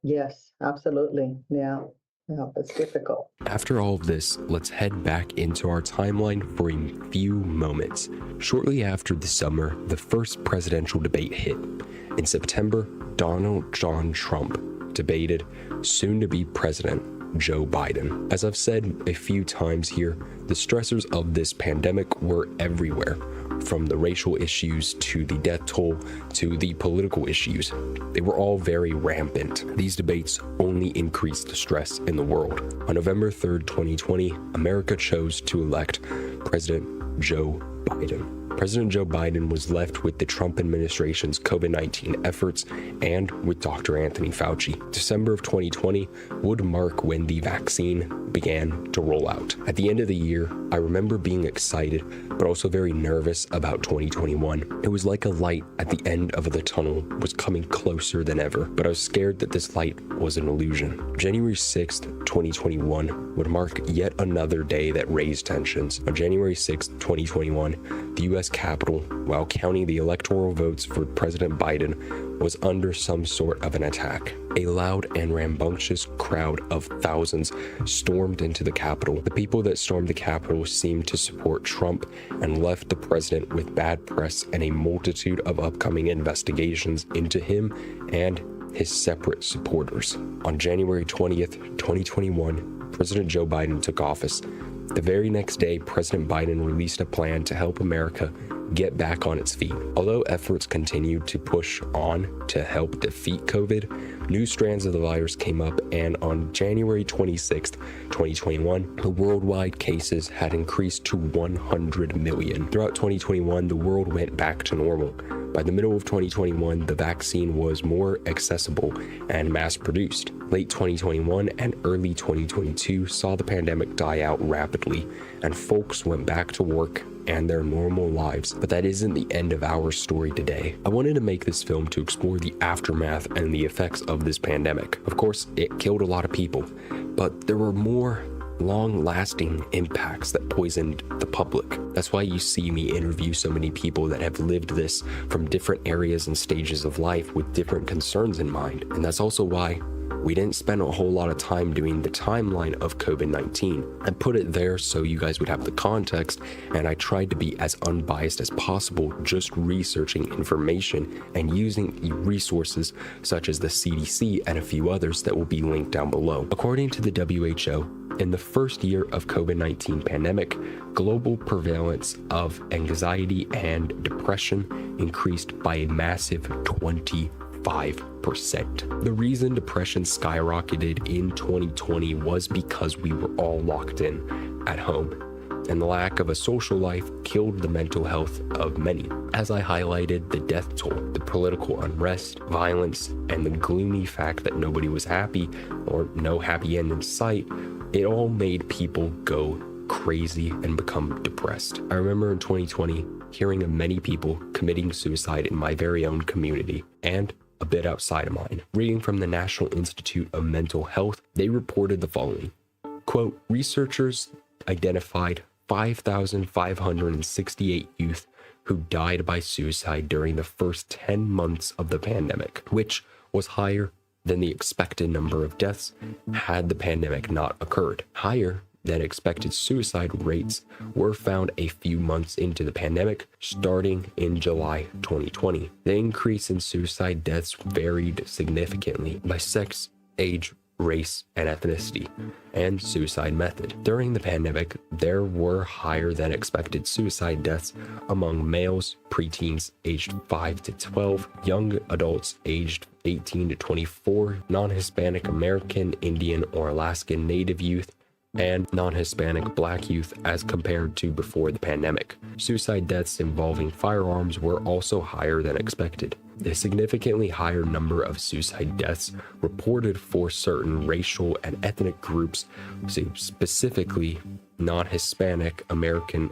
Yes, absolutely. Yeah. Yeah, it's difficult. After all of this, let's head back into our timeline for a few moments. Shortly after the summer, the first presidential debate hit. In September, Donald John Trump debated soon-to-be President Joe Biden. As I've said a few times here, the stressors of this pandemic were everywhere, from the racial issues to the death toll to the political issues. They were all very rampant. These debates only increased the stress in the world. On November 3rd, 2020, America chose to elect President Joe Biden. President Joe Biden was left with the Trump administration's COVID-19 efforts and with Dr. Anthony Fauci. December of 2020 would mark when the vaccine began to roll out. At the end of the year, I remember being excited, but also very nervous about 2021. It was like a light at the end of the tunnel was coming closer than ever, but I was scared that this light was an illusion. January 6th, 2021 would mark yet another day that raised tensions. On January 6th, 2021, the U.S. Capitol, while counting the electoral votes for President Biden, was under some sort of an attack. A loud and rambunctious crowd of thousands stormed into the Capitol. The people that stormed the Capitol seemed to support Trump and left the president with bad press and a multitude of upcoming investigations into him and his separate supporters. On January 20th, 2021, President Joe Biden took office. The very next day, President Biden released a plan to help America get back on its feet. Although efforts continued to push on to help defeat COVID, new strands of the virus came up, and on January 26th, 2021, the worldwide cases had increased to 100 million. Throughout 2021, the world went back to normal. By the middle of 2021, the vaccine was more accessible and mass-produced. Late 2021 and early 2022 saw the pandemic die out rapidly, and folks went back to work and their normal lives. But that isn't the end of our story today. I wanted to make this film to explore the aftermath and the effects of this pandemic. Of course, it killed a lot of people, but there were more long-lasting impacts that poisoned the public. That's why you see me interview so many people that have lived this from different areas and stages of life with different concerns in mind. And that's also why we didn't spend a whole lot of time doing the timeline of COVID-19. I put it there so you guys would have the context, and I tried to be as unbiased as possible, just researching information and using resources such as the CDC and a few others that will be linked down below. According to the WHO, in the first year of COVID-19 pandemic, global prevalence of anxiety and depression increased by a massive 25%. The reason depression skyrocketed in 2020 was because we were all locked in at home, and the lack of a social life killed the mental health of many. As I highlighted, the death toll, the political unrest, violence, and the gloomy fact that nobody was happy or no happy end in sight, it all made people go crazy and become depressed. I remember in 2020 hearing of many people committing suicide in my very own community and a bit outside of mine. Reading from the National Institute of Mental Health, they reported the following. Quote, researchers identified 5,568 youth who died by suicide during the first 10 months of the pandemic, which was higher than the expected number of deaths had the pandemic not occurred. Higher than expected suicide rates were found a few months into the pandemic, starting in July 2020. The increase in suicide deaths varied significantly by sex, age, race, and ethnicity, and suicide method. During the pandemic, there were higher than expected suicide deaths among males, preteens aged 5 to 12, young adults aged 18 to 24, non-Hispanic American, Indian, or Alaskan Native youth, and non-Hispanic Black youth as compared to before the pandemic. Suicide deaths involving firearms were also higher than expected. A significantly higher number of suicide deaths reported for certain racial and ethnic groups, specifically non-Hispanic American,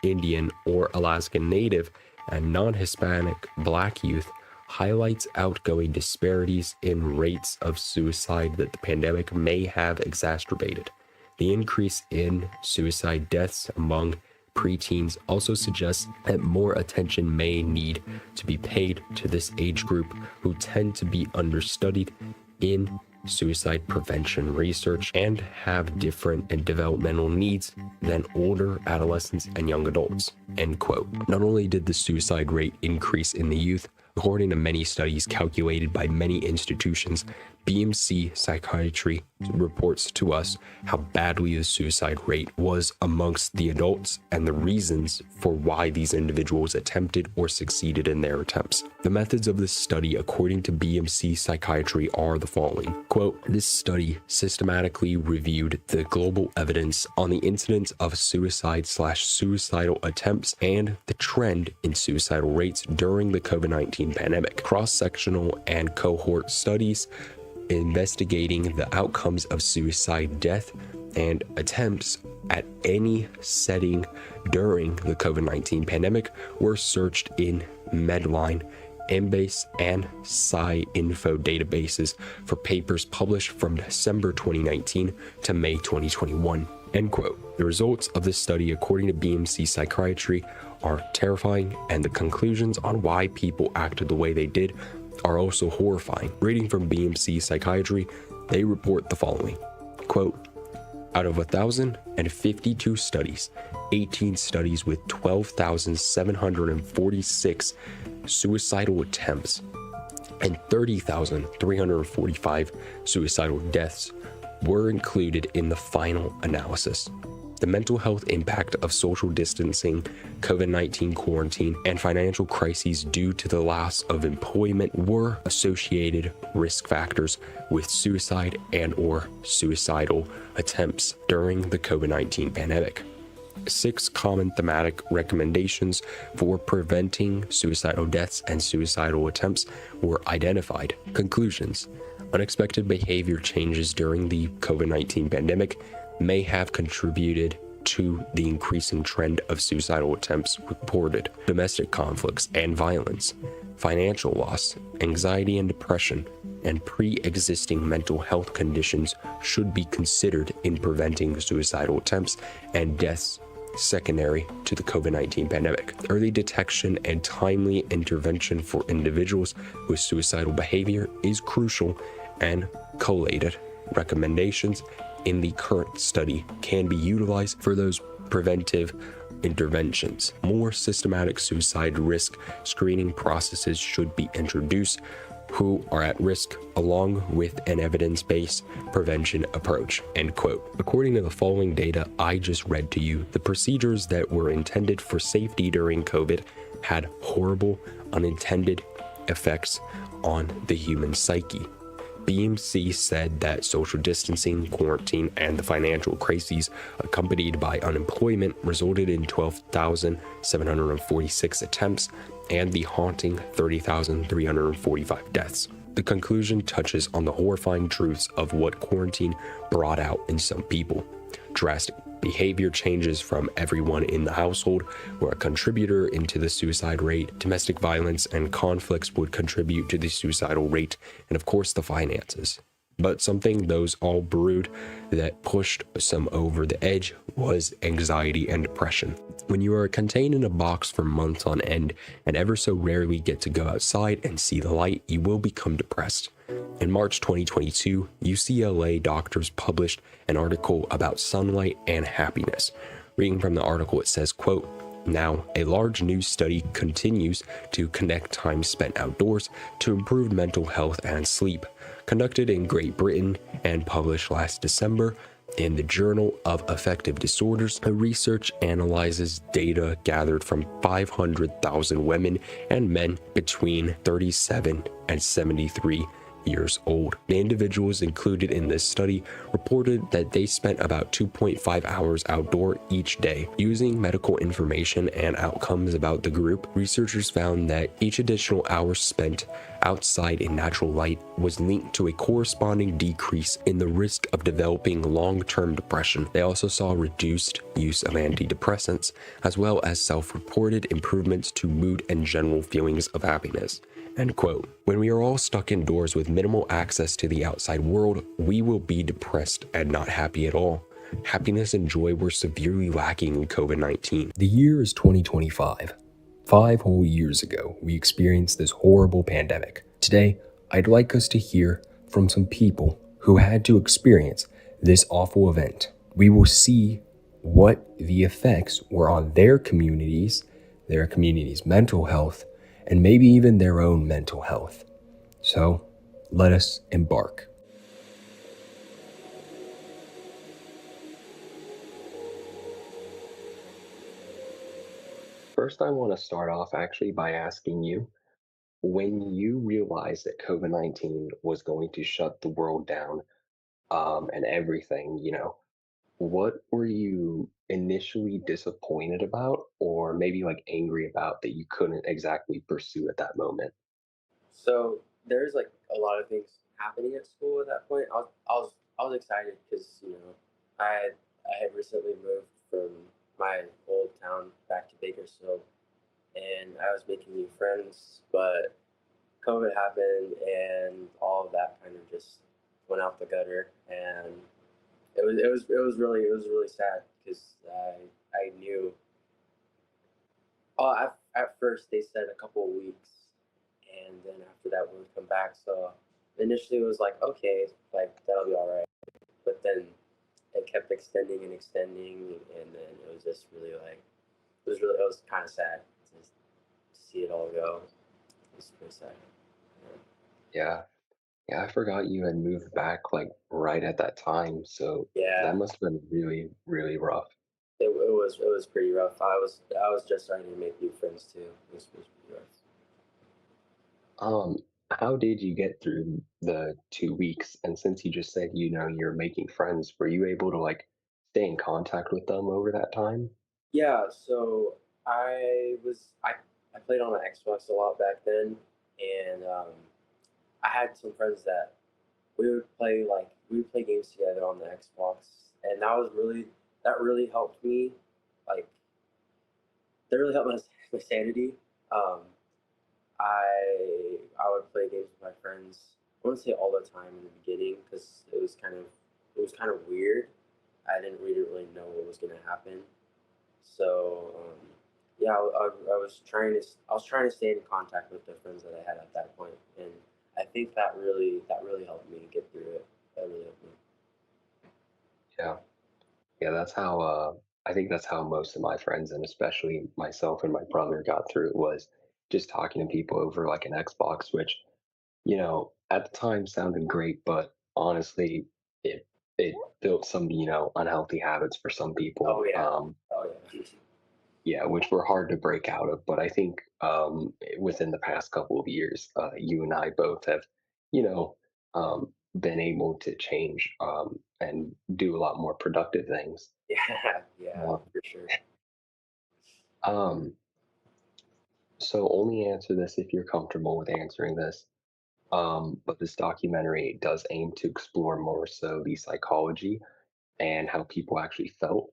Indian, or Alaskan Native, and non-Hispanic Black youth, highlights outgoing disparities in rates of suicide that the pandemic may have exacerbated. The increase in suicide deaths among preteens also suggests that more attention may need to be paid to this age group who tend to be understudied in suicide prevention research and have different and developmental needs than older adolescents and young adults. End quote. Not only did the suicide rate increase in the youth, according to many studies calculated by many institutions, BMC Psychiatry reports to us how badly the suicide rate was amongst the adults and the reasons for why these individuals attempted or succeeded in their attempts. The methods of this study, according to BMC Psychiatry, are the following. Quote, this study systematically reviewed the global evidence on the incidence of suicide/suicidal attempts and the trend in suicidal rates during the COVID-19 pandemic. Cross-sectional and cohort studies investigating the outcomes of suicide death and attempts at any setting during the COVID-19 pandemic were searched in Medline, Embase, and SciInfo databases for papers published from December 2019 to May 2021. End quote. The results of this study, according to BMC Psychiatry, are terrifying, and the conclusions on why people acted the way they did are also horrifying. Reading from BMC Psychiatry, they report the following. Quote, out of 1,052 studies, 18 studies with 12,746 suicidal attempts, and 30,345 suicidal deaths were included in the final analysis. The mental health impact of social distancing, COVID-19 quarantine, and financial crises due to the loss of employment were associated risk factors with suicide and/or suicidal attempts during the COVID-19 pandemic. 6 common thematic recommendations for preventing suicidal deaths and suicidal attempts were identified. Conclusions: unexpected behavior changes during the COVID-19 pandemic may have contributed to the increasing trend of suicidal attempts reported. Domestic conflicts and violence, financial loss, anxiety and depression, and pre-existing mental health conditions should be considered in preventing suicidal attempts and deaths secondary to the COVID-19 pandemic. Early detection and timely intervention for individuals with suicidal behavior is crucial, and collated recommendations in the current study can be utilized for those preventive interventions. More systematic suicide risk screening processes should be introduced who are at risk, along with an evidence-based prevention approach, end quote. According to the following data I just read to you, the procedures that were intended for safety during COVID had horrible unintended effects on the human psyche. BMC said that social distancing, quarantine, and the financial crises accompanied by unemployment resulted in 12,746 attempts and the haunting 30,345 deaths. The conclusion touches on the horrifying truths of what quarantine brought out in some people. Drastic behavior changes from everyone in the household were a contributor into the suicide rate. Domestic violence and conflicts would contribute to the suicidal rate, and of course the finances. But something those all brewed that pushed some over the edge was anxiety and depression. When you are contained in a box for months on end and ever so rarely get to go outside and see the light, you will become depressed. In March 2022, UCLA doctors published an article about sunlight and happiness. Reading from the article, it says, quote, "Now, a large new study continues to connect time spent outdoors to improved mental health and sleep. Conducted in Great Britain and published last December in the Journal of Affective Disorders, the research analyzes data gathered from 500,000 women and men between 37 and 73 years old. The individuals included in this study reported that they spent about 2.5 hours outdoor each day. Using medical information and outcomes about the group, researchers found that each additional hour spent outside in natural light was linked to a corresponding decrease in the risk of developing long-term depression. They also saw reduced use of antidepressants, as well as self-reported improvements to mood and general feelings of happiness. End quote. When we are all stuck indoors with minimal access to the outside world, we will be depressed and not happy at all. Happiness and joy were severely lacking in COVID-19. The year is 2025. 5 whole years ago, we experienced this horrible pandemic. Today, I'd like us to hear from some people who had to experience this awful event. We will see what the effects were on their communities' mental health, and maybe even their own mental health. So, let us embark. First, I want to start off actually by asking you, when you realized that COVID-19 was going to shut the world down, and everything, what were you initially disappointed about, or maybe like angry about that you couldn't exactly pursue at that moment? So there's like a lot of things happening at school at that point. I was excited because I had recently moved from my old town back to Bakersfield, and I was making new friends. But COVID happened, and all of that kind of just went out the gutter, and it was really sad because I knew. Oh, at first they said a couple of weeks, and then after that we would come back. So initially it was like, okay, like that'll be all right. But then it kept extending and extending, and then it was just really like it was kind of sad to see it all go. It was pretty sad. Yeah. Yeah. Yeah, I forgot you had moved back like right at that time, so that Yeah, must have been really, really rough. it was pretty rough. I was just starting to make new friends too. It was pretty rough. Um, how did you get through the 2 weeks? And since you just said, you're making friends, were you able to like stay in contact with them over that time? Yeah, so I played on the Xbox a lot back then, and I had some friends that we would play games together on the Xbox, and that really helped me, like that really helped my sanity. Um, I would play games with my friends. I wouldn't say all the time in the beginning because it was kind of weird. We didn't really know what was gonna happen. So yeah, I was trying to stay in contact with the friends that I had at that point, and I think that really helped me get through it. That really helped me. Yeah. Yeah, that's how I think that's how most of my friends and especially myself and my brother got through it was just talking to people over like an Xbox, which, at the time sounded great, but honestly, it built some, unhealthy habits for some Oh people. yeah, oh yeah, Yeah, which were hard to break out of. But I think within the past couple of years, you and I both have, been able to change and do a lot more productive things. yeah, yeah, Uh, for sure. Um, so only answer this if you're comfortable with answering this. But this documentary does aim to explore more so the psychology and how people actually felt.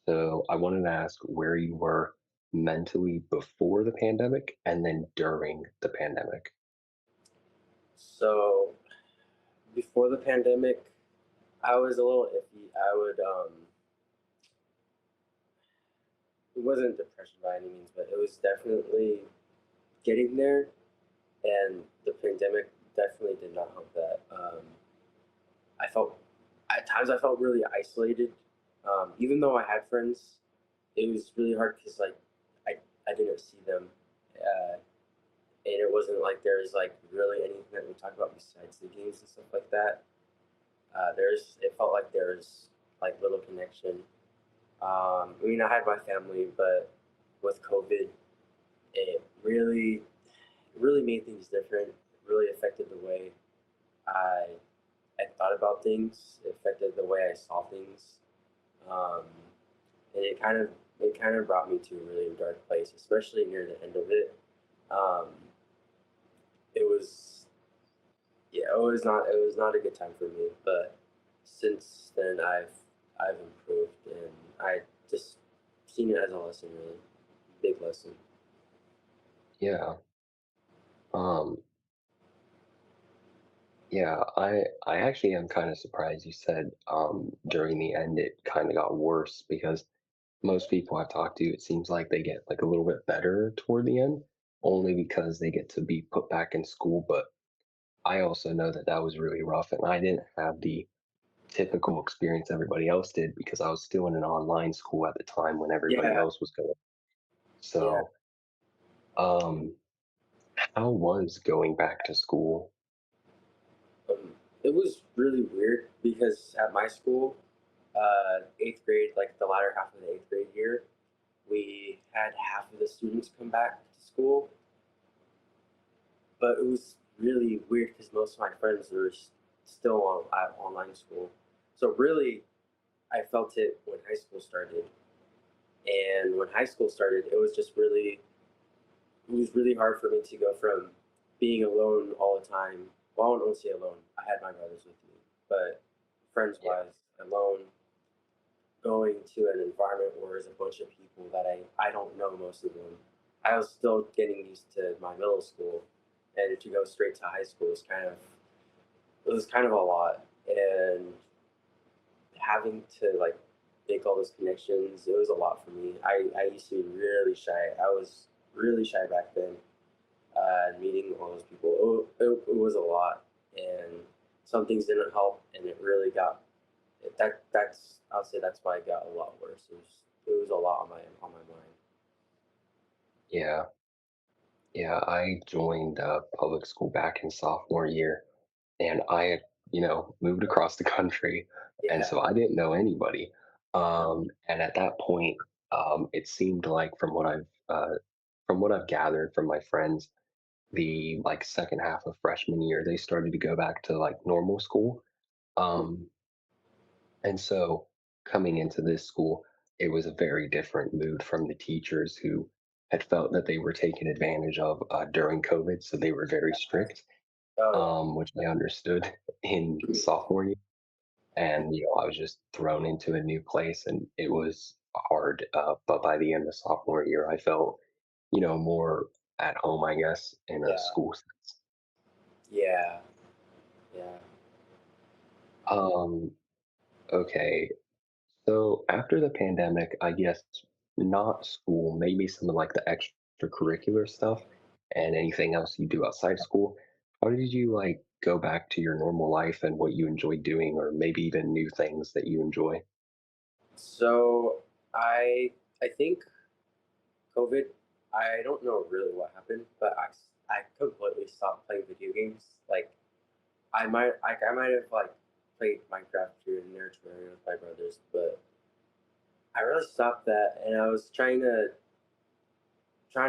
So I wanted to ask where you were mentally before the pandemic and then during the pandemic. So before the pandemic, I was a little iffy. It wasn't depression by any means, but it was definitely getting there, and the pandemic definitely did not help that. I felt at times I felt really isolated. Even though I had friends, it was really hard because I didn't see them, and it wasn't like there was like really anything that we talked about besides the games and stuff like that. It felt like there was like little connection. I mean, I had my family, but with COVID, it really made things different. It really affected the way I I thought about things. It affected the way I saw things, um, and it kind of brought me to a really dark place, especially near the end of it. Um, it was Yeah, it was not a good time for me, but since then I've improved, and I just seen it as a lesson, really big lesson. Yeah. Um, yeah, I actually am kind of surprised you said during the end it kind of got worse because most people I've talked to, it seems like they get like a little bit better toward the end, only because they get to be put back in school. But I also know that that was really rough, and I didn't have the typical experience everybody else did because I was still in an online school at the time when everybody Yeah, else was going. yeah. So, um, how was going back to school? It was really weird because at my school, eighth grade, like the latter half of the eighth grade year, we had half of the students come back to school, but it was really weird because most of my friends were still at online school. So really, I felt it when high school started, and when high school started, it was really hard for me to go from being alone all the time. Well, I won't say alone. I had my brothers with me, but friends Yeah, wise, alone, going to an environment where there's a bunch of people that I don't know most of them. I was still getting used to my middle school, and to go straight to high school was kind of a lot, and having to like make all those connections, it was a lot for me. I used to be really shy. I was really shy back then, meeting all those people. It was a lot, and some things didn't help, and it really got that's I'll say that's why it got a lot worse. It was a lot on my mind. yeah, Yeah, I joined public school back in sophomore year, and I had, moved across the country, and Yeah. so I didn't know anybody. And at that point, it seemed like from what I've gathered from my friends, the like second half of freshman year, they started to go back to like normal school. Um, and so coming into this school, it was a very different mood from the teachers who had felt that they were taken advantage of during COVID. So they were very strict, Oh yeah. which I understood in sophomore year. And, I was just thrown into a new place and it was hard. But by the end of sophomore year, I felt, more at home, I guess, in a Yeah. school sense. Yeah. Yeah. Um, okay. So after the pandemic, I guess not school, maybe some of like the extracurricular stuff and anything else you do outside school. How did you like go back to your normal life and what you enjoy doing, or maybe even new things that you enjoy? So I think COVID. I don't know really what happened, but I completely stopped playing video games. Like I might have like played Minecraft here and there touring with my brothers, but I really stopped that, and I was trying to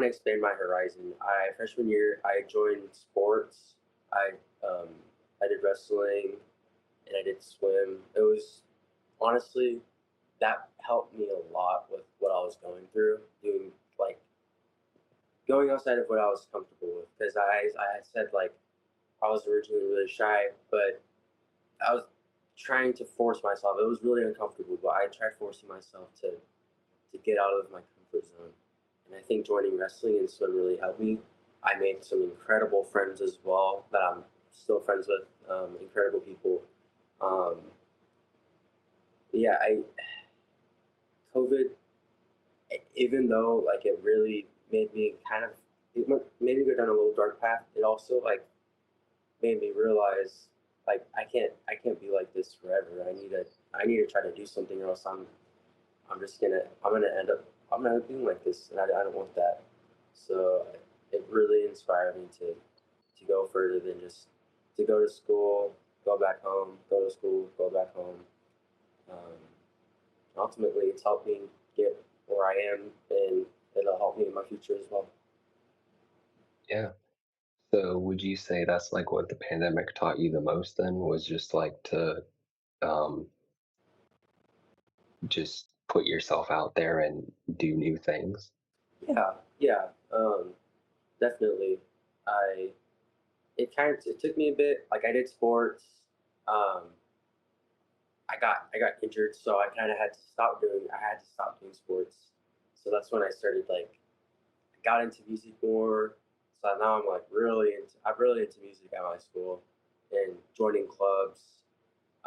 expand my horizon. I freshman year I joined sports. I um, I did wrestling and I did swim. It was honestly that helped me a lot with what I was going through, doing like going outside of what I was comfortable with. Because I had said like I was originally really shy, but I was trying to force myself. It was really uncomfortable, but I tried forcing myself to get out of my comfort zone. And I think joining wrestling and swim really helped me. I made some incredible friends as well that I'm still friends with. Incredible people. Um, yeah, I COVID, even though like it really made me kind of made me go down a little dark path. It also like made me realize like I can't be like this forever. I need to try to do something, or else I'm gonna end up I'm gonna end up being like this, and I don't want that. So it really inspired me to go further than just to go to school, go back home, go to school, go back home. Um, Ultimately, it's helped me get where I am, and it'll help me in my future as well. Yeah. So would you say that's like what the pandemic taught you the most then, was just like to um, just put yourself out there and do new things? Yeah, yeah, definitely. I it took me a bit. Like I did sports. Um, I got injured, so I kind of had to stop doing. I had to stop doing sports. So that's when I started like I got into music more. So now I'm really into music at my school and joining clubs.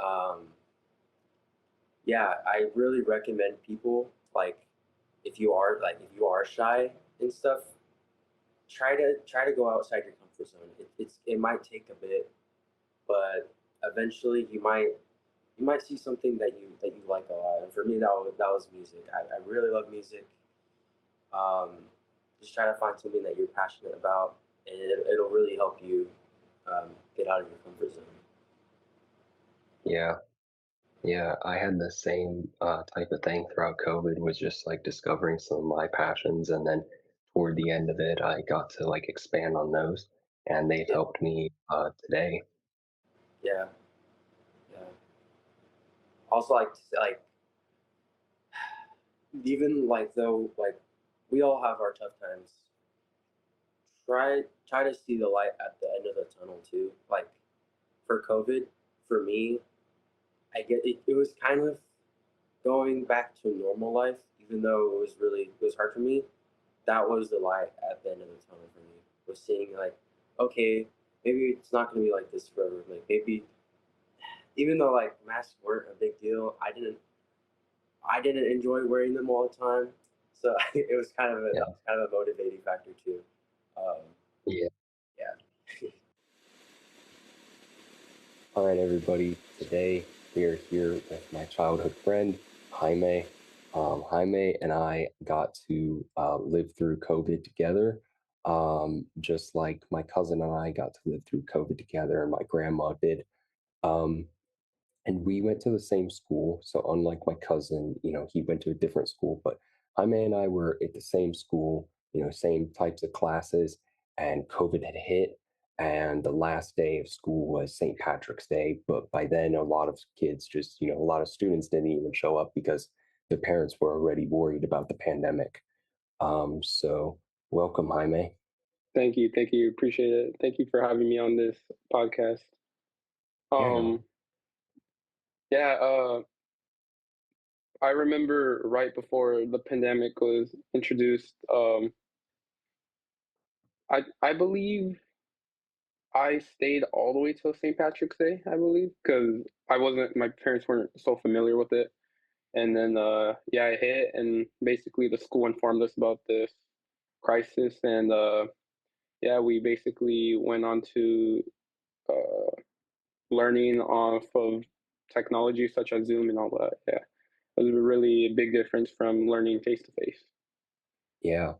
Um, yeah, I really recommend people like if you are shy and stuff, try to go outside your comfort zone. It might take a bit, but eventually you might see something that you like a lot. And for me, that was music. I really love music. Um, just try to find something that you're passionate about, and it'll really help you get out of your comfort zone. Yeah. Yeah, I had the same type of thing throughout COVID, was just like discovering some of my passions. And then toward the end of it, I got to like expand on those and they've Yeah, helped me today. yeah, yeah. Also, like even like though like we all have our tough times. Try to see the light at the end of the tunnel too. Like for COVID, for me, I get it. It was kind of going back to normal life, even though it was hard for me. That was the light at the end of the tunnel for me. Was seeing like, okay, maybe it's not gonna be like this forever. Like maybe even though like masks weren't a big deal, I didn't enjoy wearing them all the time. So it was kind of Yeah. that was kind of a motivating factor too. Um, Yeah. yeah, All right, everybody. Today we are here with my childhood friend, Jaime. Jaime and I got to live through COVID together. Just like my cousin and I got to live through COVID together, and my grandma did. Um, and we went to the same school. So unlike my cousin, he went to a different school, but Jaime and I were at the same school, same types of classes, and COVID had hit. And the last day of school was St. Patrick's Day. But by then, a lot of kids just, a lot of students didn't even show up because their parents were already worried about the pandemic. So welcome, Jaime. Thank you, appreciate it. Thank you for having me on this podcast. Yeah, no. Um, yeah, I remember right before the pandemic was introduced. I believe I stayed all the way till St. Patrick's Day. I believe because my parents weren't so familiar with it, and then yeah, it hit, and basically the school informed us about this crisis, and yeah, we basically went on to uh learning off of technology such as Zoom and all that. Yeah, it was a really big difference from learning face to face. Yeah,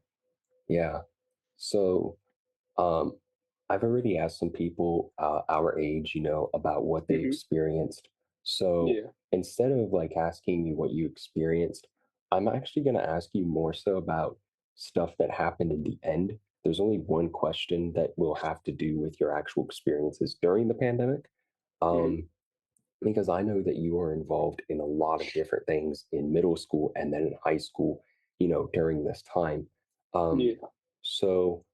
yeah. So Um, I've already asked some people our age, about what they Hmm. experienced. So Yeah. instead of like asking you what you experienced, I'm actually going to ask you more so about stuff that happened in the end. There's only one question that will have to do with your actual experiences during the pandemic. Hmm. Um, because I know that you were involved in a lot of different things in middle school and then in high school, during this time. Um, Yeah. so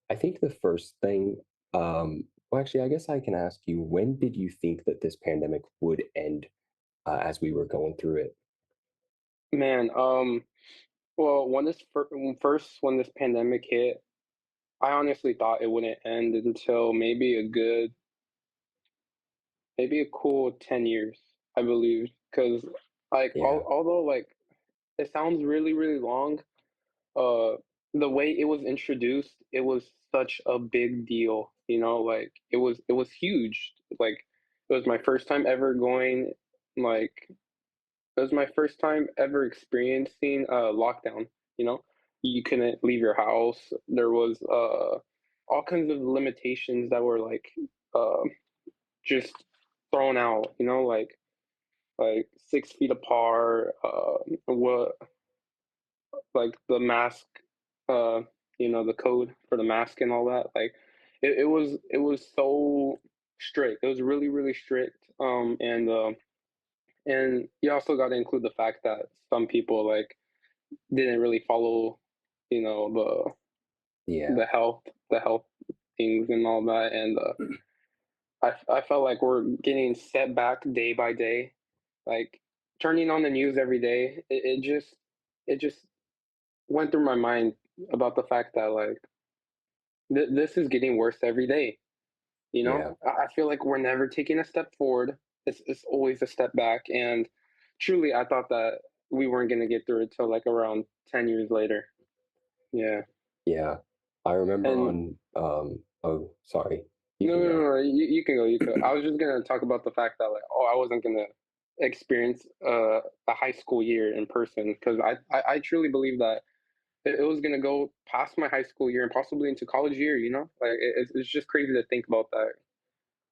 I think the first thing, well, actually, I guess I can ask you, when did you think that this pandemic would end as we were going through it? Man. Well, when this pandemic hit, I honestly thought it wouldn't end until maybe a cool 10 years. I believe because Yeah, although it sounds really long, uh the way it was introduced, it was such a big deal, it was huge. Like it was my first time ever going, like it was my first time ever experiencing a lockdown, you know. You couldn't leave your house. There was all kinds of limitations that were uh just thrown out, like 6 feet apart, what like the mask, uh, the code for the mask and all that. Like it was so strict. It was really strict. And you also got to include the fact that some people didn't really follow, you know, yeah, the health things and all that. And I felt like we're getting set back day by day. Like turning on the news every day, it just went through my mind about the fact that this is getting worse every day. yeah, I feel like we're never taking a step forward. It's always a step back. And truly, I thought that we weren't gonna get through it till like around 10 years later. Yeah. yeah. I remember And on, oh, sorry, you no, can no, no, go. no, you can go. You can. I was just gonna talk about the fact that I wasn't gonna experience a high school year in person because I truly believe that it was gonna go past my high school year and possibly into college year. It's just crazy to think about that.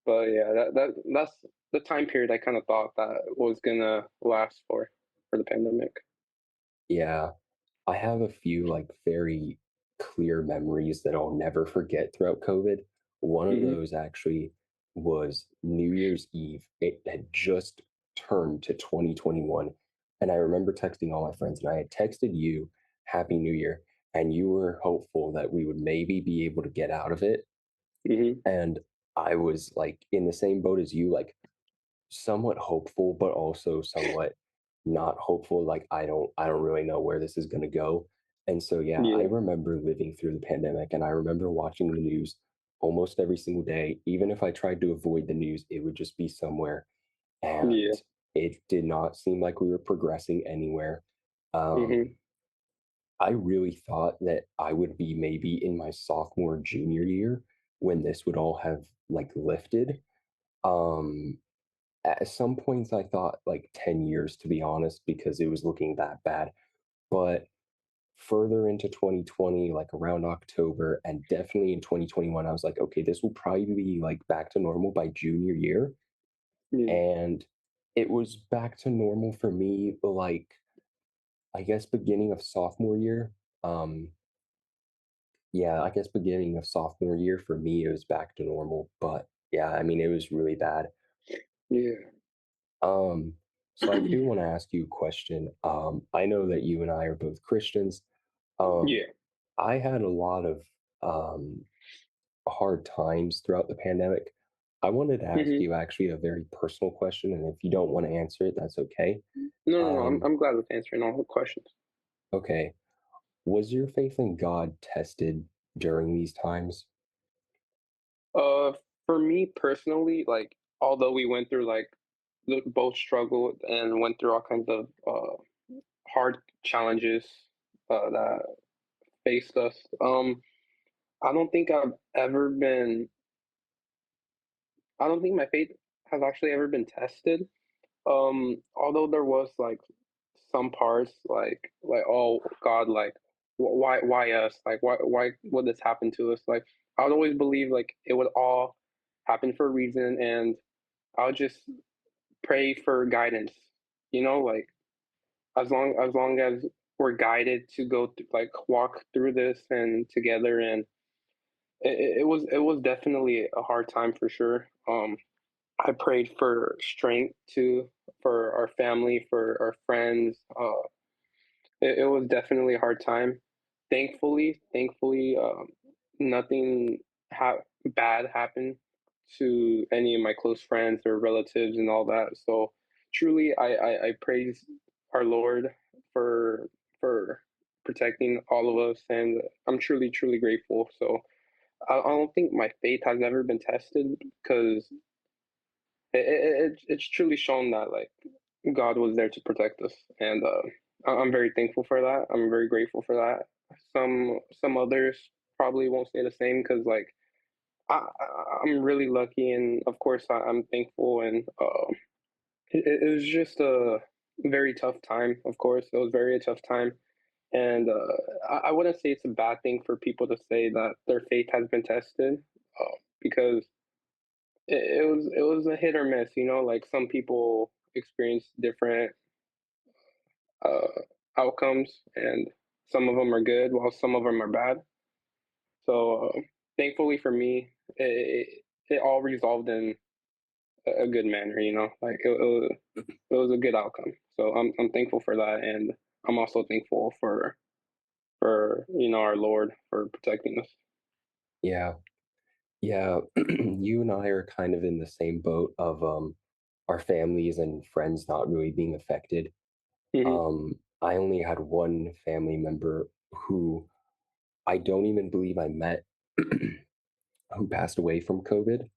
But yeah, that's the time period I kind of thought that was gonna last for the pandemic. Yeah, I have a few like very clear memories that I'll never forget throughout COVID. One of Hmm. those actually was New Year's Eve. It had just turned to 2021. And I remember texting all my friends, and I had texted you Happy New Year, and you were hopeful that we would maybe be able to get out of it. Hmm. And I was like in the same boat as you, like somewhat hopeful, but also somewhat not hopeful. Like I don't really know where this is going to go. And so yeah, I Yeah. remember living through the pandemic, and I remember watching the news almost every single day. Even if I tried to avoid the news, it would just be somewhere, and Yeah. it did not seem like we were progressing anywhere. Hmm. Um, I really thought that I would be maybe in my sophomore junior year when this would all have like lifted. Um, at some points, I thought like 10 years, to be honest, because it was looking that bad. But further into 2020, like around October, and definitely in 2021, I was like, okay, this will probably be like back to normal by junior year. Yeah. And it was back to normal for me, like, I guess beginning of sophomore year. Um, yeah, I guess beginning of sophomore year for me, it was back to normal. But yeah, I mean, it was really bad. Yeah. Um, so I do want to ask you a question. I know that you and I are both Christians. Um, Yeah. I had a lot of um, hard times throughout the pandemic. I wanted to ask Hmm. you actually a very personal question, and if you don't want to answer it, that's okay. No, no, no. Um, I'm glad with answering all the questions. okay. Was your faith in God tested during these times? Uh, for me personally, like although we went through like both struggled and went through all kinds of hard challenges that faced us. I don't think I've ever been. I don't think my faith has actually ever been tested. Although there was like some parts like oh God, like why us? Like why would this happen to us? Like I would always believe like it would all happen for a reason, and I would just pray for guidance. Like as long as we're guided to go like walk through this and together, and it was definitely a hard time for sure. I prayed for strength too, for our family, for our friends. It was definitely a hard time. Thankfully, nothing bad happened to any of my close friends or relatives and all that. So truly, I praise our Lord for for protecting all of us, and I'm truly grateful. So I don't think my faith has ever been tested because it's truly shown that like God was there to protect us, and I'm very thankful for that. I'm very grateful for that. Some others probably won't say the same because like I'm really lucky, and of course I'm thankful, and it was just a very tough time. Of course, it was very a tough time, and I wouldn't say it's a bad thing for people to say that their faith has been tested, because it was a hit or miss. Like some people experience different uh, outcomes, and some of them are good, while some of them are bad. So thankfully for me, it all resolved in a good manner. Like it was a good outcome. So I'm thankful for that, and I'm also thankful for our Lord for protecting us. Yeah, yeah. You and I are kind of in the same boat of our families and friends not really being affected. Hmm. I only had one family member who I don't even believe I met who passed away from COVID.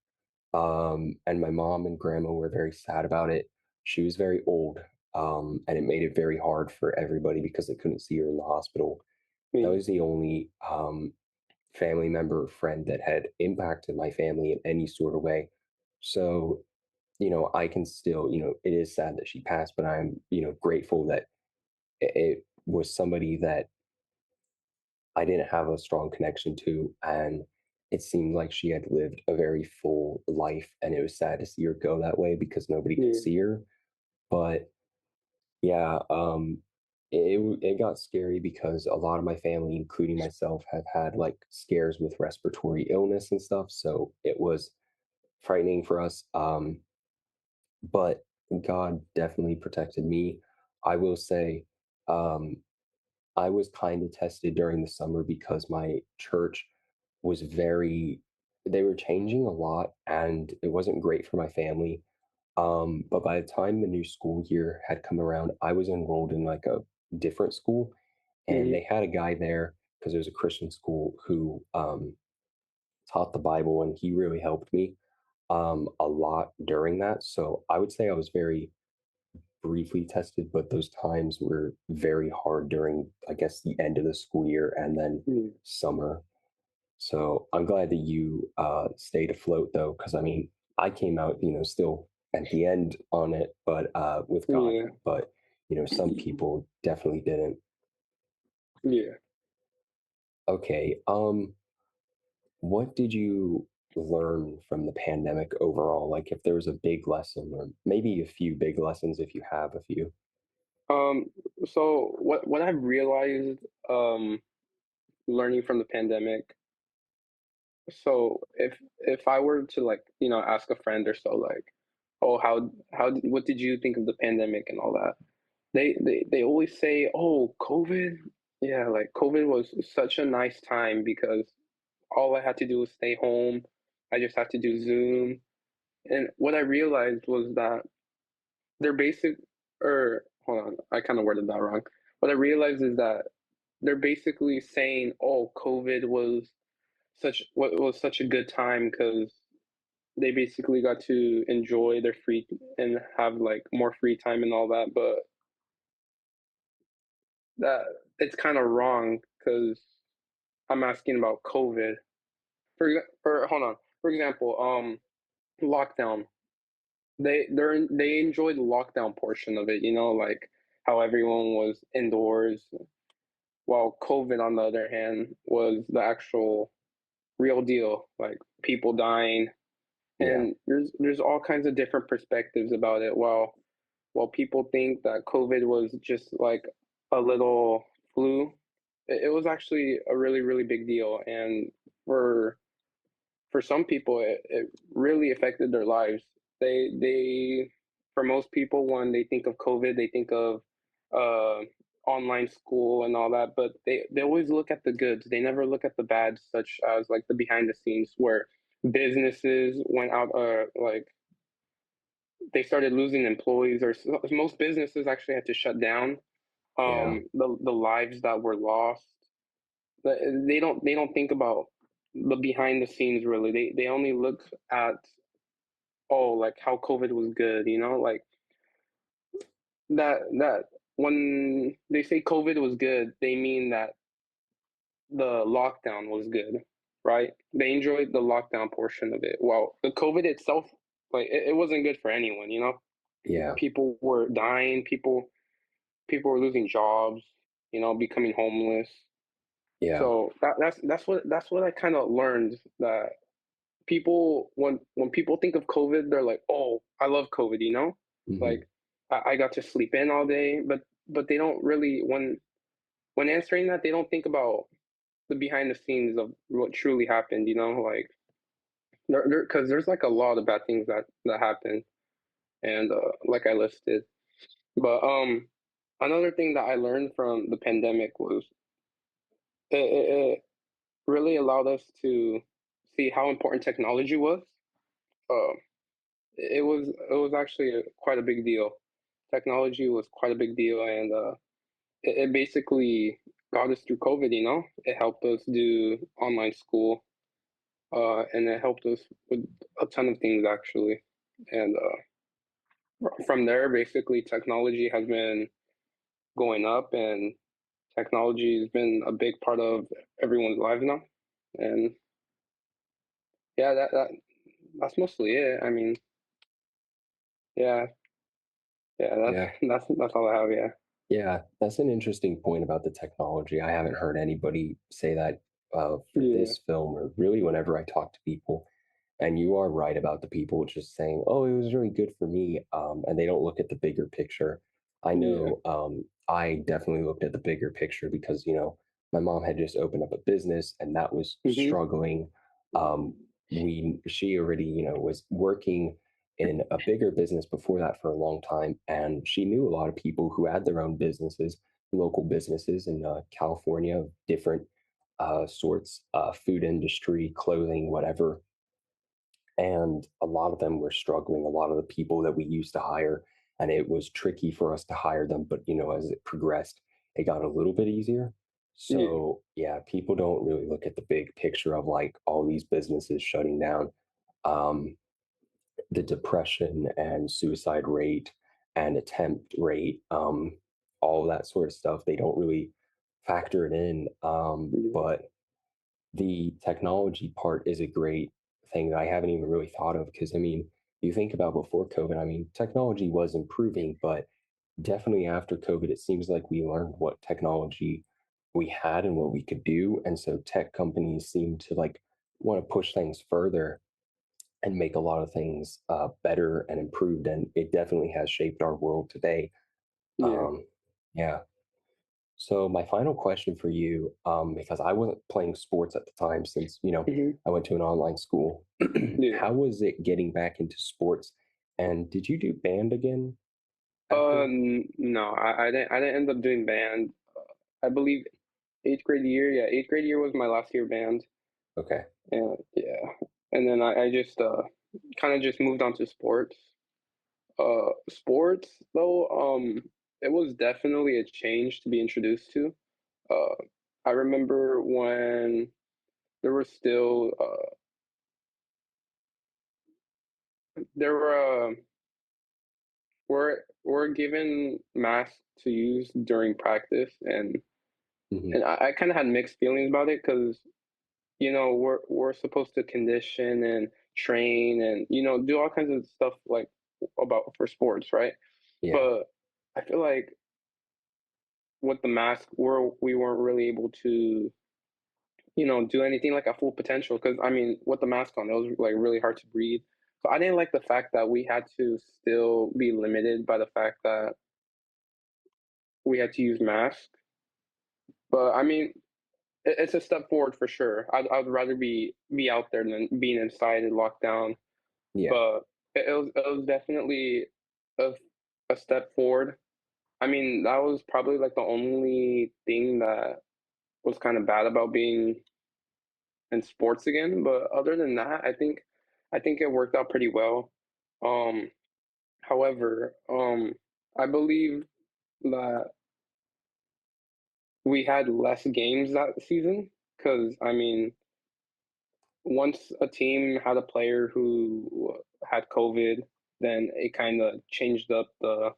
And my mom and grandma were very sad about it. She was very old, and it made it very hard for everybody because they couldn't see her in the hospital. That Yeah. was the only family member or friend that had impacted my family in any sort of way. So, I can still, it is sad that she passed, but I'm, grateful that it was somebody that I didn't have a strong connection to. And it seemed like she had lived a very full life. And it was sad to see her go that way because nobody could Yeah. see her. But yeah, it got scary because a lot of my family, including myself, have had like scares with respiratory illness and stuff. So it was frightening for us. But God definitely protected me. I will say, um, I was kind of tested during the summer because my church was they were changing a lot and it wasn't great for my family. But by the time the new school year had come around, I was enrolled in like a different school, and Hmm. they had a guy there because it was a Christian school who taught the Bible, and he really helped me a lot during that. So I would say I was very briefly tested, but those times were very hard during, I guess, the end of the school year and then Yeah. summer. So I'm glad that you stayed afloat, though, because I mean, I came out, still at the end on it, but with God. Yeah. But some people definitely didn't. Yeah. Okay. What did you learn from the pandemic overall? Like, if there was a big lesson, or maybe a few big lessons, if you have a few. Um, so what I've realized, um, learning from the pandemic. So if I were to like, ask a friend or so, like, oh, what did you think of the pandemic and all that? They always say, oh, COVID. Yeah, like COVID was such a nice time because all I had to do was stay home. I just had to do Zoom. And what I realized was that they're basic, or hold on, I kind of worded that wrong. What I realized is that they're basically saying, "Oh, COVID was such a good time because they basically got to enjoy their free and have like more free time and all that." But that it's kind of wrong because I'm asking about COVID. Or hold on. For example, lockdown. They enjoyed the lockdown portion of it. Like how everyone was indoors, while COVID, on the other hand, was the actual real deal. Like people dying, Yeah. and there's all kinds of different perspectives about it. While people think that COVID was just like a little flu, it was actually a really really big deal, and for for some people it really affected their lives. They For most people, when they think of COVID, they think of uh, online school and all that, but they always look at the goods. They never look at the bad, such as like the behind the scenes where businesses went out, like they started losing employees, or most businesses actually had to shut down. Yeah. The lives that were lost, they don't think about the behind the scenes really. They only look at, oh, like how COVID was good, like that when they say COVID was good, they mean that the lockdown was good, right? They enjoyed the lockdown portion of it. Well, the COVID itself, like it wasn't good for anyone. Yeah. People were dying, people were losing jobs, becoming homeless. Yeah. So that's what I kind of learned, that people, when people think of COVID, they're like, "Oh, I love COVID," Hmm. Like I got to sleep in all day, but they don't really, when answering that, they don't think about the behind the scenes of what truly happened. Like because there's like a lot of bad things that happened, and like I listed. But another thing that I learned from the pandemic was it really allowed us to see how important technology was. Uh, it was actually quite a big deal. Technology was quite a big deal, and it basically got us through COVID. It helped us do online school, and it helped us with a ton of things actually. And from there, basically, technology has been going up, and technology has been a big part of everyone's lives now. And yeah, that's mostly it. I mean, yeah, yeah, that's Yeah. that's all I have. Yeah. Yeah, that's an interesting point about the technology. I haven't heard anybody say that for Yeah. this film, or really whenever I talk to people. And you are right about the people just saying, "Oh, it was really good for me," and they don't look at the bigger picture. I Yeah. know I definitely looked at the bigger picture because my mom had just opened up a business and that was Mhm. struggling. Um, she already was working in a bigger business before that for a long time, and she knew a lot of people who had their own businesses, local businesses in California, different sorts, food industry, clothing, whatever, and a lot of them were struggling. A lot of the people that we used to hire, and it was tricky for us to hire them, but as it progressed, it got a little bit easier. Yeah. So yeah, people don't really look at the big picture of like all these businesses shutting down, um, the depression and suicide rate and attempt rate, all of that sort of stuff. They don't really factor it in, Yeah. but the technology part is a great thing that I haven't even really thought of, because I mean, you think about before COVID, I mean, technology was improving, but definitely after COVID, it seems like we learned what technology we had and what we could do. And so tech companies seem to like want to push things further and make a lot of things better and improved. And it definitely has shaped our world today. Yeah. Um, yeah. So my final question for you, because I wasn't playing sports at the time, since Hmm. I went to an online school. Yeah. How was it getting back into sports? And did you do band again after? No, I didn't end up doing band. I believe eighth grade year. Yeah, eighth grade year was my last year band, Okay. and yeah, and then I just kind of just moved on to sports. Sports though, it was definitely a change to be introduced to. Uh, I remember when there were still there were given masks to use during practice, and Hmm. I kind of had mixed feelings about it because we're supposed to condition and train and do all kinds of stuff like about for sports, right? Yeah. But I feel like with the mask, we weren't really able to do anything like at full potential because I mean with the mask on, it was like really hard to breathe. So I didn't like the fact that we had to still be limited by the fact that we had to use masks. But I mean, it's a step forward for sure. I'd rather be out there than being inside and locked down. Yeah. But it was definitely a a step forward. I mean, that was probably like the only thing that was kind of bad about being in sports again. But other than that, I think it worked out pretty well. Um, however, I believe that we had less games that season because I mean, once a team had a player who had COVID, then it kind of changed up the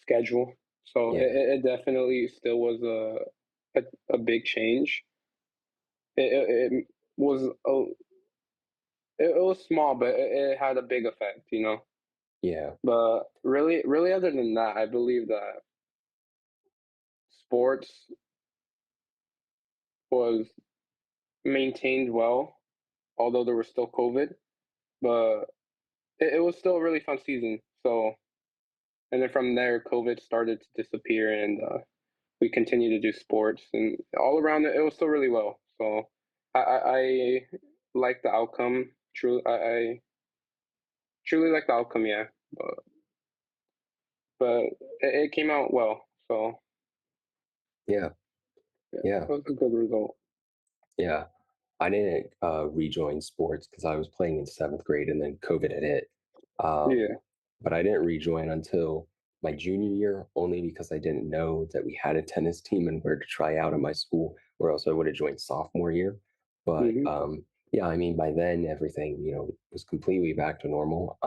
schedule. So Yeah. it definitely still was a big change. It was it was small, but it had a big effect. Yeah. But really, really, other than that, I believe that sports was maintained well, although there was still COVID. But it was still a really fun season. So and then from there, COVID started to disappear, and we continued to do sports, and all around it, it was still really well. So I like the outcome. Truly, I truly like the outcome. Yeah, but it came out well. So Yeah. yeah, Yeah. it was a good result. Yeah. I didn't rejoin sports because I was playing in seventh grade and then COVID had hit. Um, Yeah. but I didn't rejoin until my junior year, only because I didn't know that we had a tennis team and where to try out in my school, or else I would have joined sophomore year. But Hmm. yeah, I mean, by then everything, was completely back to normal.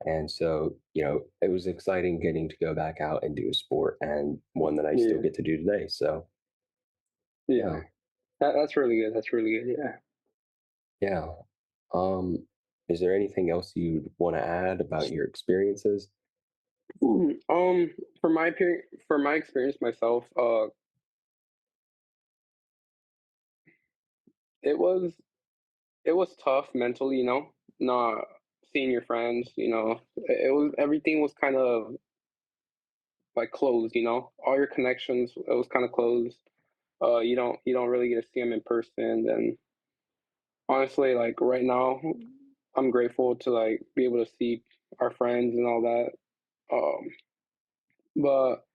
And so, it was exciting getting to go back out and do a sport and one that I still Yeah. get to do today. So, Yeah. yeah. That's really good. That's really good. Yeah. Yeah. Um, is there anything else you'd want to add about your experiences? Um, for my experience myself, it was it was tough mentally, not seeing your friends, it was everything was kind of like closed, all your connections, it was kind of closed. You don't really get to see them in person. And honestly, like right now, I'm grateful to like be able to see our friends and all that. But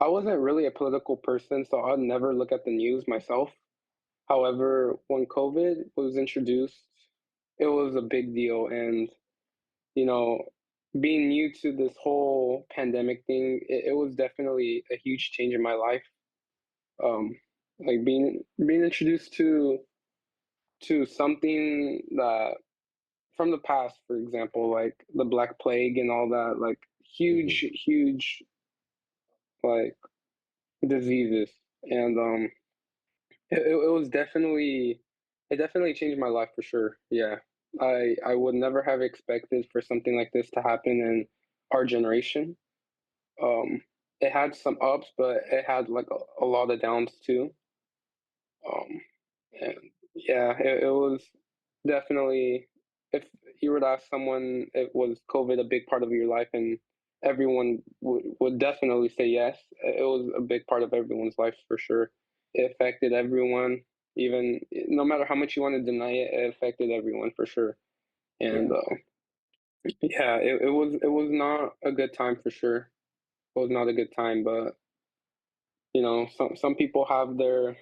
I wasn't really a political person, so I'd never look at the news myself. However, when COVID was introduced, it was a big deal. And, you know, being new to this whole pandemic thing, it was definitely a huge change in my life. Um, like being introduced to something that from the past, for example, like the Black Plague and all that, like Hmm. huge, huge like diseases. And it was definitely it definitely changed my life for sure. Yeah. I would never have expected for something like this to happen in our generation. Um it had some ups, but it had like a lot of downs too. Um, and yeah, it was definitely, if you were to ask someone, it was COVID a big part of your life, and everyone would definitely say yes. It was a big part of everyone's life for sure. It affected everyone, even no matter how much you want to deny it, it affected everyone for sure. And Yeah. yeah, it was not a good time for sure. It was not a good time, but some people have their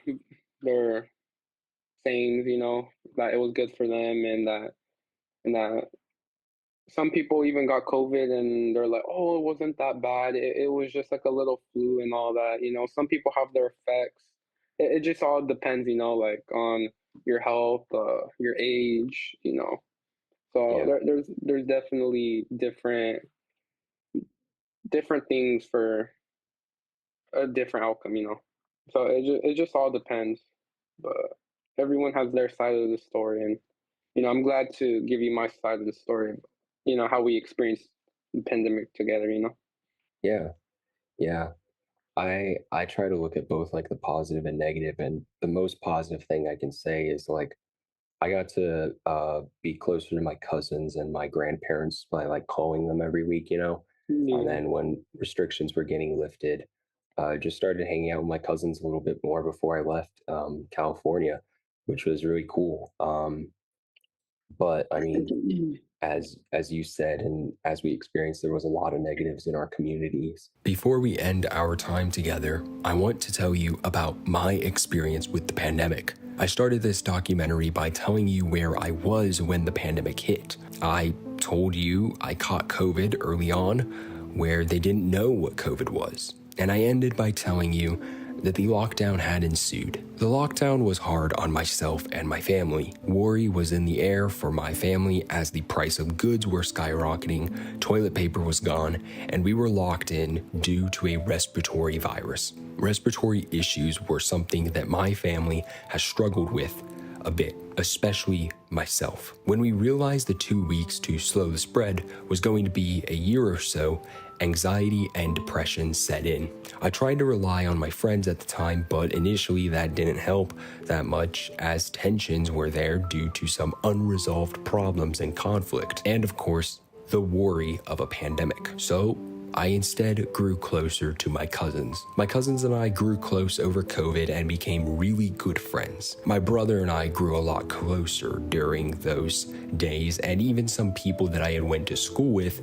sayings, that it was good for them, and that some people even got COVID and they're like, oh, it wasn't that bad. It was just like a little flu and all that. Some people have their effects. It just all depends, like on your health, your age. So Yeah. there's definitely different things for a different outcome. So it just all depends. But everyone has their side of the story, and I'm glad to give you my side of the story of, how we experienced the pandemic together, Yeah. Yeah. I try to look at both like the positive and negative, and the most positive thing I can say is like I got to be closer to my cousins and my grandparents by like calling them every week, And Yeah. then when restrictions were getting lifted, just started hanging out with my cousins a little bit more before I left California, which was really cool. But I mean, as you said, and as we experienced, there was a lot of negatives in our communities. Before we end our time together, I want to tell you about my experience with the pandemic. I started this documentary by telling you where I was when the pandemic hit. I told you I caught COVID early on, where they didn't know what COVID was. And I ended by telling you that the lockdown had ensued. The lockdown was hard on myself and my family. Worry was in the air for my family as the price of goods were skyrocketing, toilet paper was gone, and we were locked in due to a respiratory virus. Respiratory issues were something that my family has struggled with a bit, especially myself. When we realized the 2 weeks to slow the spread was going to be a year or so, anxiety and depression set in. I tried to rely on my friends at the time, but initially that didn't help that much as tensions were there due to some unresolved problems and conflict, and of course, the worry of a pandemic. So I instead grew closer to my cousins. My cousins and I grew close over COVID and became really good friends. My brother and I grew a lot closer during those days, and even some people that I had went to school with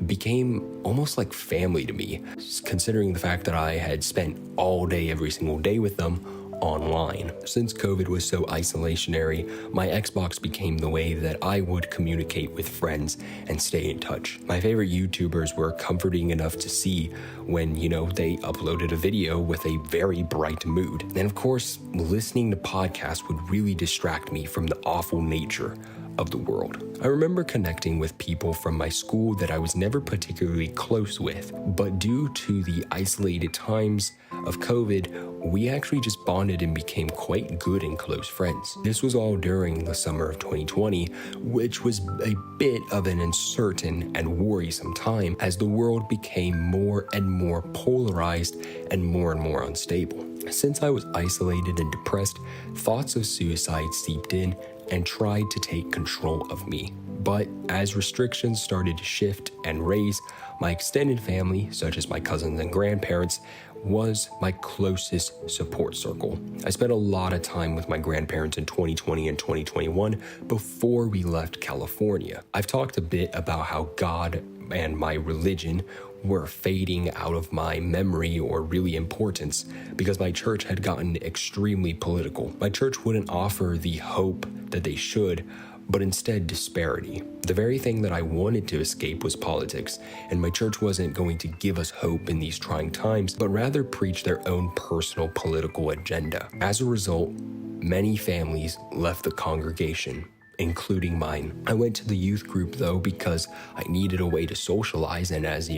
became almost like family to me, considering the fact that I had spent all day every single day with them online. Since COVID was so isolationary, my Xbox became the way that I would communicate with friends and stay in touch. My favorite YouTubers were comforting enough to see when, they uploaded a video with a very bright mood. And of course, listening to podcasts would really distract me from the awful nature of the world. I remember connecting with people from my school that I was never particularly close with, but due to the isolated times of COVID, we actually just bonded and became quite good and close friends. This was all during the summer of 2020, which was a bit of an uncertain and worrisome time as the world became more and more polarized and more unstable. Since I was isolated and depressed, thoughts of suicide seeped in and tried to take control of me. But as restrictions started to shift and raise, my extended family, such as my cousins and grandparents, was my closest support circle. I spent a lot of time with my grandparents in 2020 and 2021 before we left California. I've talked a bit about how God and my religion were fading out of my memory or really importance because my church had gotten extremely political. My church wouldn't offer the hope that they should, but instead disparity. The very thing that I wanted to escape was politics, and my church wasn't going to give us hope in these trying times, but rather preach their own personal political agenda. As a result, many families left the congregation, including mine. I went to the youth group though because I needed a way to socialize, and as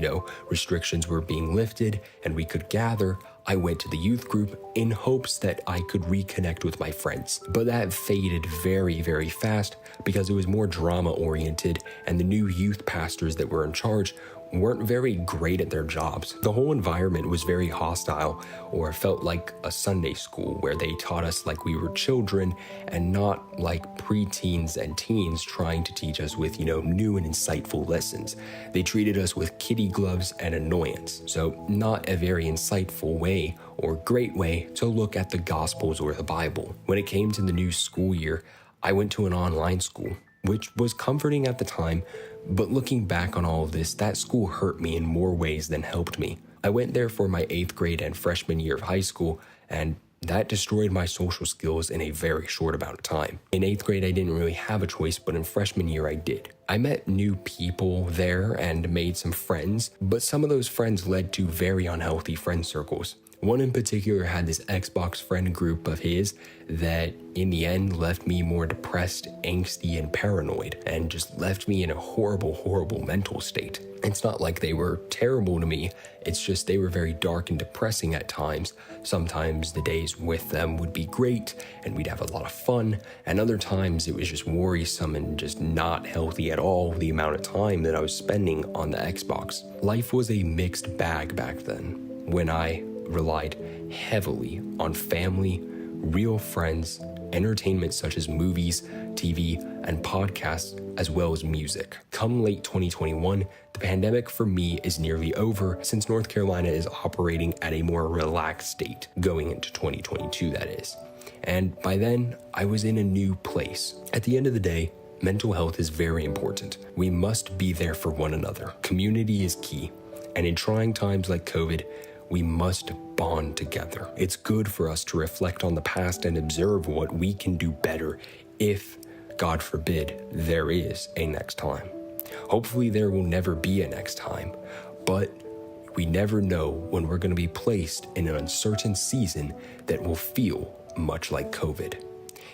restrictions were being lifted and we could gather, I went to the youth group in hopes that I could reconnect with my friends. But that faded very, very fast because it was more drama oriented, and the new youth pastors that were in charge weren't very great at their jobs. The whole environment was very hostile, or felt like a Sunday school where they taught us like we were children and not like preteens and teens trying to teach us with, new and insightful lessons. They treated us with kitty gloves and annoyance. So not a very insightful way or great way to look at the Gospels or the Bible. When it came to the new school year, I went to an online school, which was comforting at the time, but looking back on all of this, that school hurt me in more ways than helped me. I went there for my 8th grade and freshman year of high school, and that destroyed my social skills in a very short amount of time. In 8th grade, I didn't really have a choice, but in freshman year, I did. I met new people there and made some friends, but some of those friends led to very unhealthy friend circles. One in particular had this Xbox friend group of his that in the end left me more depressed, angsty, and paranoid, and just left me in a horrible, horrible mental state. It's not like they were terrible to me, it's just they were very dark and depressing at times. Sometimes the days with them would be great, and we'd have a lot of fun, and other times it was just worrisome and just not healthy at all, the amount of time that I was spending on the Xbox. Life was a mixed bag back then, when I relied heavily on family, real friends, entertainment such as movies, TV, and podcasts, as well as music. Come late 2021, the pandemic for me is nearly over, since North Carolina is operating at a more relaxed state, going into 2022 that is. And by then, I was in a new place. At the end of the day, mental health is very important. We must be there for one another. Community is key, and in trying times like COVID, we must bond together. It's good for us to reflect on the past and observe what we can do better if, God forbid, there is a next time. Hopefully there will never be a next time, but we never know when we're going to be placed in an uncertain season that will feel much like COVID.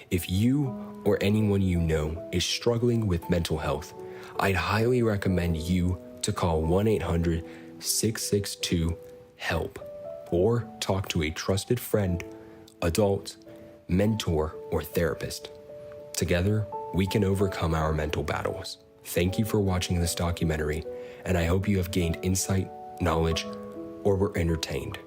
If you or anyone you know is struggling with mental health, I'd highly recommend you to call 1-800-662-HELP or talk to a trusted friend, adult, mentor, or therapist. Together, we can overcome our mental battles. Thank you for watching this documentary, and I hope you have gained insight, knowledge, or were entertained.